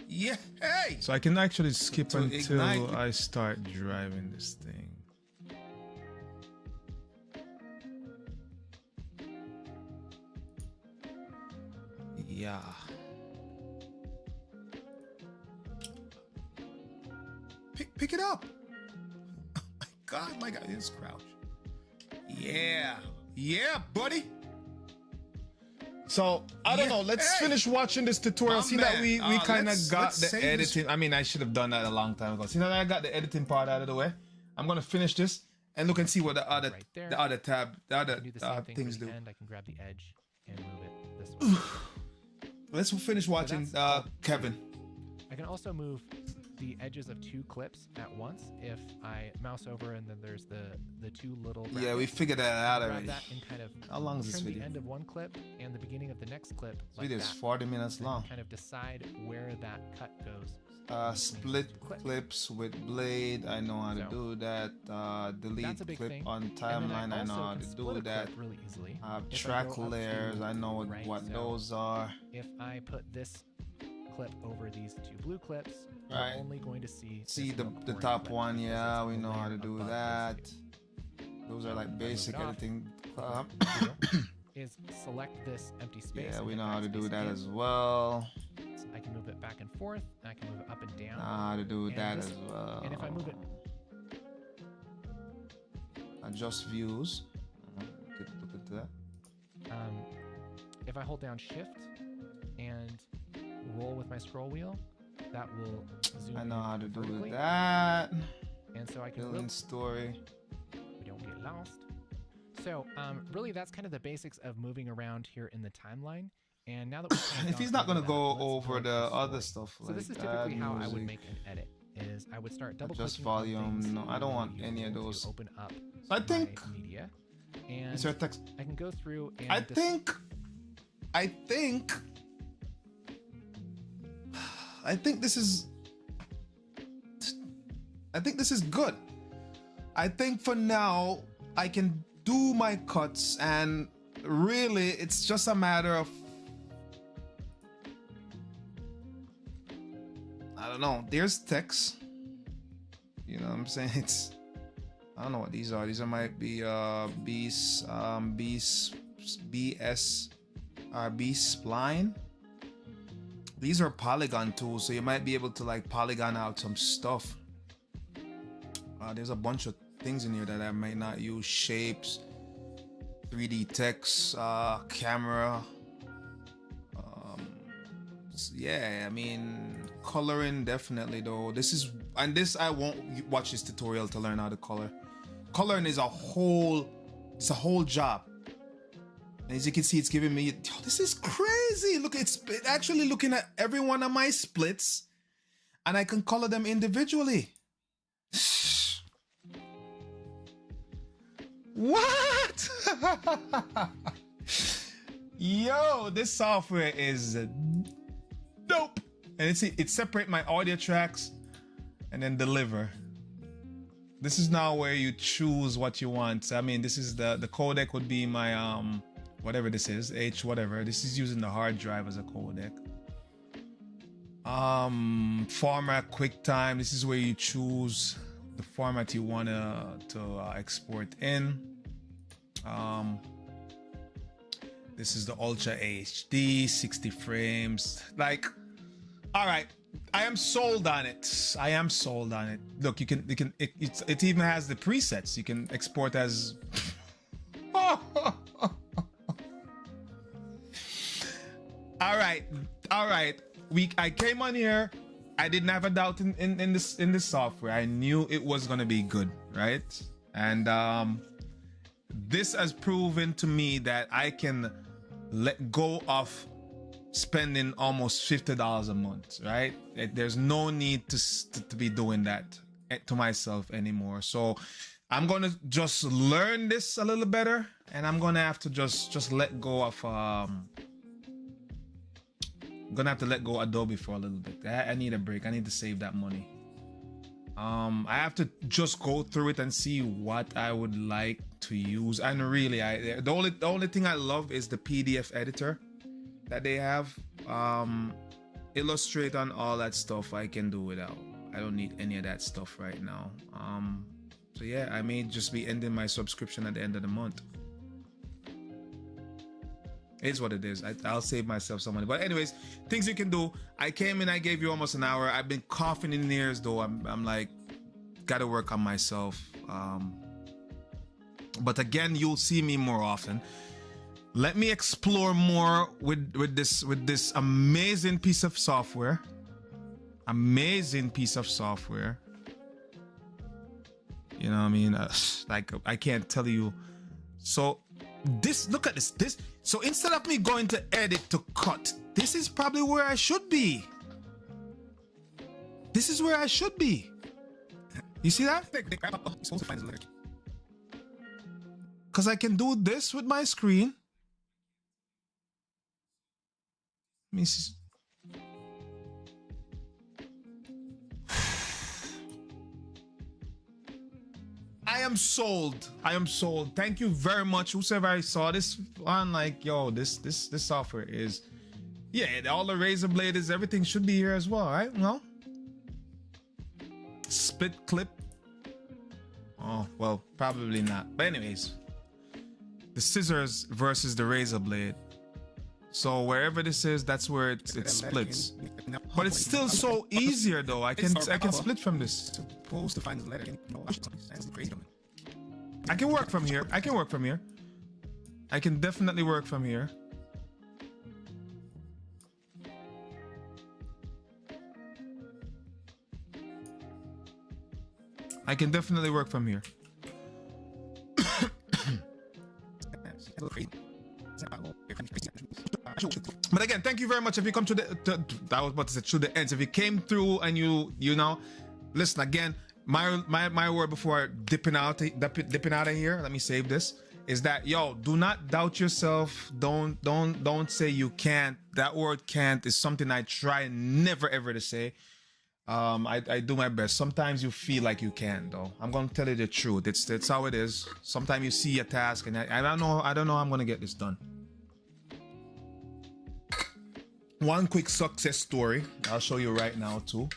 Yeah, hey. So I can actually skip until I start driving this thing. Yeah. Pick it up. My God, this crouch. Yeah, buddy. So I don't know. Let's finish watching this tutorial. See that we kind of got the editing. I mean, I should have done that a long time ago. See that I got the editing part out of the way. I'm gonna finish this and look and see what the other things do. I can grab the edge and move it this way. Let's finish watching Kevin. I can also move the edges of two clips at once if I mouse over and then there's the two little brackets. Yeah, we figured that out already. That and kind of how long is this trim video? the end of one clip and the beginning of the next clip. This video is 40 minutes long. Kind of decide where that cut goes. Split clips with blade. I know how to do that. Delete clip on timeline. I know how to do that. Really easily. Track layers. I know what those are. If I put this clip over these two blue clips, right, we're only going to see the top one. Yeah, we know how to do that. Those are like basic editing. Is select this empty space. Yeah, we know how to do that as well. I can move it back and forth, and I can move it up and down. Know how to do that as well. And if I move it, adjust views. Look at that. If I hold down Shift and roll with my scroll wheel, that will zoom. I know how to do vertically. that. And so I can building story. We don't get lost. So really, that's kind of the basics of moving around here in the timeline. And now that we've if he's not gonna go over the other stuff, so this is typically how I would make an edit. Is I would start double clicking. Just volume. No, I don't want any of those. Open up. I think. Media. And insert text. I can go through and. I think this is. I think this is good. I think for now I can do my cuts, and really it's just a matter of, I don't know, there's text, you know what I'm saying? It's, I don't know what these are. These are might be B spline. These are polygon tools, so you might be able to like polygon out some stuff. There's a bunch of things in here that I might not use. Shapes, 3D text, camera. Yeah, I mean, coloring definitely though. This I won't watch this tutorial to learn how to color. Coloring is a whole job. And as you can see, it's giving me, yo, this is crazy. Look, it's actually looking at every one of my splits, and I can color them individually. What? Yo, this software is dope. And it separate my audio tracks and then deliver. This is now where you choose what you want. I mean, this is the codec would be my whatever this is, H whatever. This is using the hard drive as a codec. Format QuickTime. This is where you choose the format you want to export in. This is the Ultra HD, 60 frames. Like, all right, I am sold on it. I am sold on it. Look, it even has the presets. You can export as. All right. I came on here. I didn't have a doubt in this software. I knew it was gonna be good, right? And this has proven to me that I can let go of spending almost $50 a month, right? There's no need to be doing that to myself anymore. So I'm gonna just learn this a little better, and I'm gonna have to just let go of I'm gonna have to let go of Adobe for a little bit. I need a break. I need to save that money. I have to just go through it and see what I would like to use. And really, the only thing I love is the PDF editor that they have. Illustrator and all that stuff I can do without. I don't need any of that stuff right now. So yeah, I may just be ending my subscription at the end of the month. It's what it is. I'll save myself some money. But anyways, things you can do. I came in, I gave you almost an hour. I've been coughing in the ears though. I'm like, gotta work on myself. But again, you'll see me more often. Let me explore more with this amazing piece of software. Amazing piece of software. You know what I mean? Like, I can't tell you. So this, look at this. So instead of me going to edit to cut, this is probably where I should be. This is where I should be. You see that? Because I can do this with my screen. Let me see. I am sold. I am sold. Thank you very much. Whosoever I saw this on, like, yo, this software is, yeah, all the razor blade is, everything should be here as well, right? No? Split clip. Oh, well, probably not. But anyways, the scissors versus the razor blade. So wherever this is, that's where it splits. But it's still so easier though. I can split from this. Supposed to find the letter. I can work from here. I can work from here. I can definitely work from here. I can definitely work from here. But again, thank you very much. If you come to I was about to say to the ends. If you came through and you know, listen again. My word before dipping out of here. Let me save this. Is that, yo, do not doubt yourself. Don't say you can't. That word can't is something I try never ever to say. I do my best. Sometimes you feel like you can though. I'm gonna tell you the truth. It's how it is. Sometimes you see a task and I don't know how I'm gonna get this done. One quick success story I'll show you right now too.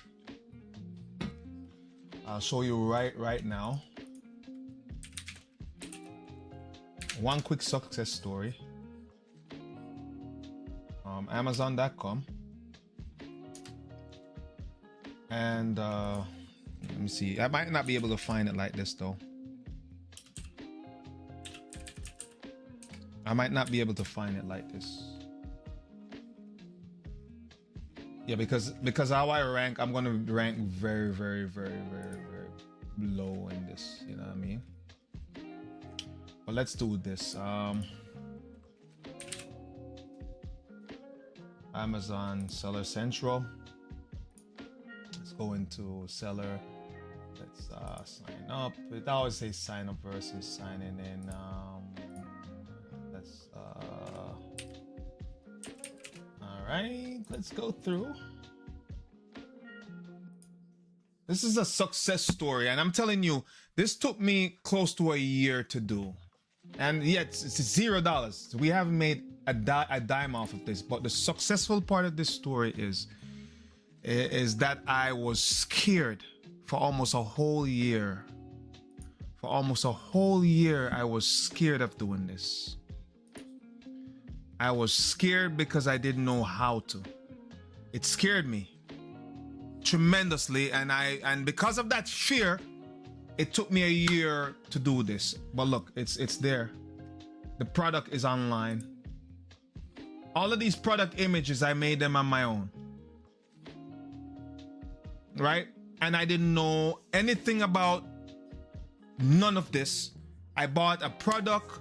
I'll show you right now. One quick success story. Amazon.com. And let me see. I might not be able to find it like this though. I might not be able to find it like this. Yeah, because how I rank, I'm gonna rank very low in this. You know what I mean? But let's do this. Amazon Seller Central. Let's go into Seller. Let's sign up. It always says sign up versus signing in. Let's all right, let's go through. This is a success story, and I'm telling you, this took me close to a year to do. And yet, it's $0. We haven't made a dime off of this. But the successful part of this story is that I was scared for almost a whole year. For almost a whole year, I was scared of doing this. I was scared because I didn't know how to. It scared me tremendously, and because of that fear, it took me a year to do this. But look, it's there. The product is online. All of these product images, I made them on my own, right? And I didn't know anything about none of this. I bought a product.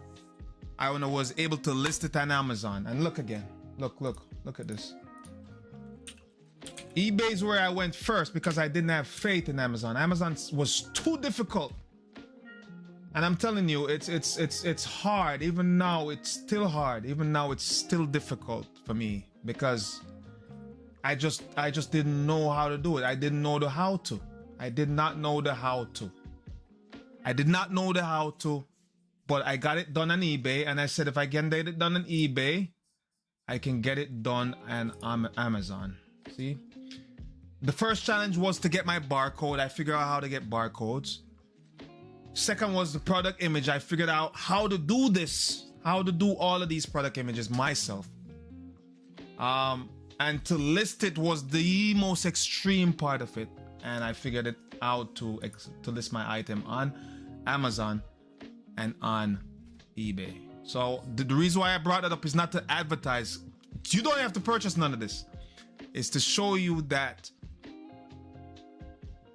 I was able to list it on Amazon. And look again. Look at this. eBay is where I went first because I didn't have faith in Amazon. Amazon was too difficult. And I'm telling you, it's hard. Even now, it's still hard. Even now, it's still difficult for me because I just didn't know how to do it. I didn't know the how to. I did not know the how to. I did not know the how to, but I got it done on eBay. And I said, if I can get it done on eBay, I can get it done on Amazon. See? The first challenge was to get my barcode. I figured out how to get barcodes. Second was the product image. I figured out how to do this, how to do all of these product images myself. And to list it was the most extreme part of it. And I figured it out to list my item on Amazon and on eBay. So the reason why I brought it up is not to advertise. You don't have to purchase none of this. It's to show you that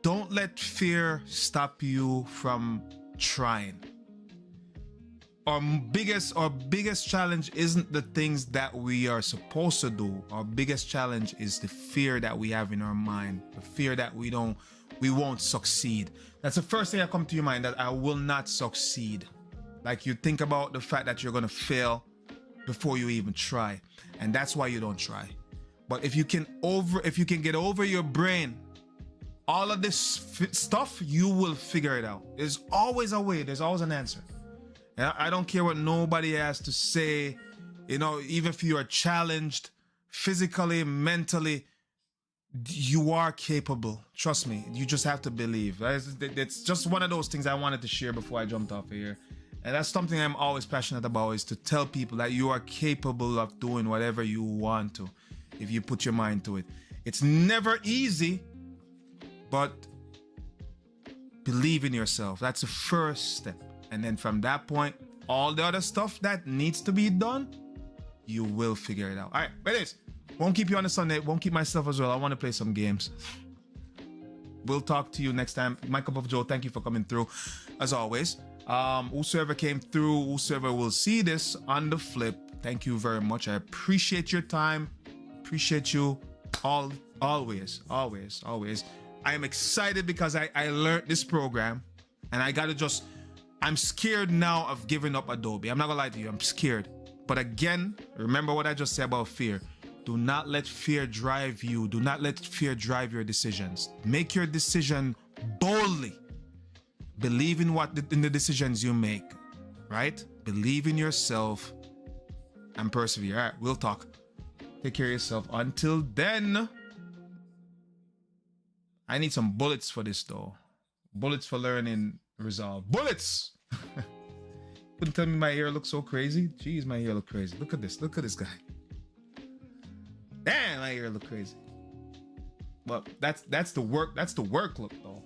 don't let fear stop you from trying. Our biggest challenge isn't the things that we are supposed to do. Our biggest challenge is the fear that we have in our mind, the fear that we won't succeed. That's the first thing that comes to your mind, that I will not succeed. Like you think about the fact that you're gonna fail before you even try, and that's why you don't try. But if you can get over your brain, all of this stuff, you will figure it out. There's always a way. There's always an answer. And I don't care what nobody has to say. You know, even if you are challenged physically, mentally, you are capable. Trust me. You just have to believe. It's just one of those things I wanted to share before I jumped off of here. And that's something I'm always passionate about, is to tell people that you are capable of doing whatever you want to if you put your mind to it. It's never easy, but believe in yourself. That's the first step. And then from that point, all the other stuff that needs to be done, you will figure it out. All right, but anyways, won't keep you on the Sunday. Won't keep myself as well. I want to play some games. We'll talk to you next time. My Cup of Joe, thank you for coming through, as always. Whosoever came through, whosoever will see this on the flip, thank you very much. I appreciate your time. Appreciate you always. I am excited because I learned this program, and I'm scared now of giving up Adobe. I'm not gonna lie to you, I'm scared. But again, remember what I just said about fear. Do not let fear drive you. Do not let fear drive your decisions. Make your decision boldly. Believe in the decisions you make, right? Believe in yourself and persevere. All right, we'll talk. Take care of yourself. Until then, I need some bullets for this though. Bullets for learning Resolve. Bullets! Couldn't tell me my hair looks so crazy. Jeez, my hair look crazy. Look at this. Look at this guy. Damn, my hair look crazy. But that's the work. That's the work look though.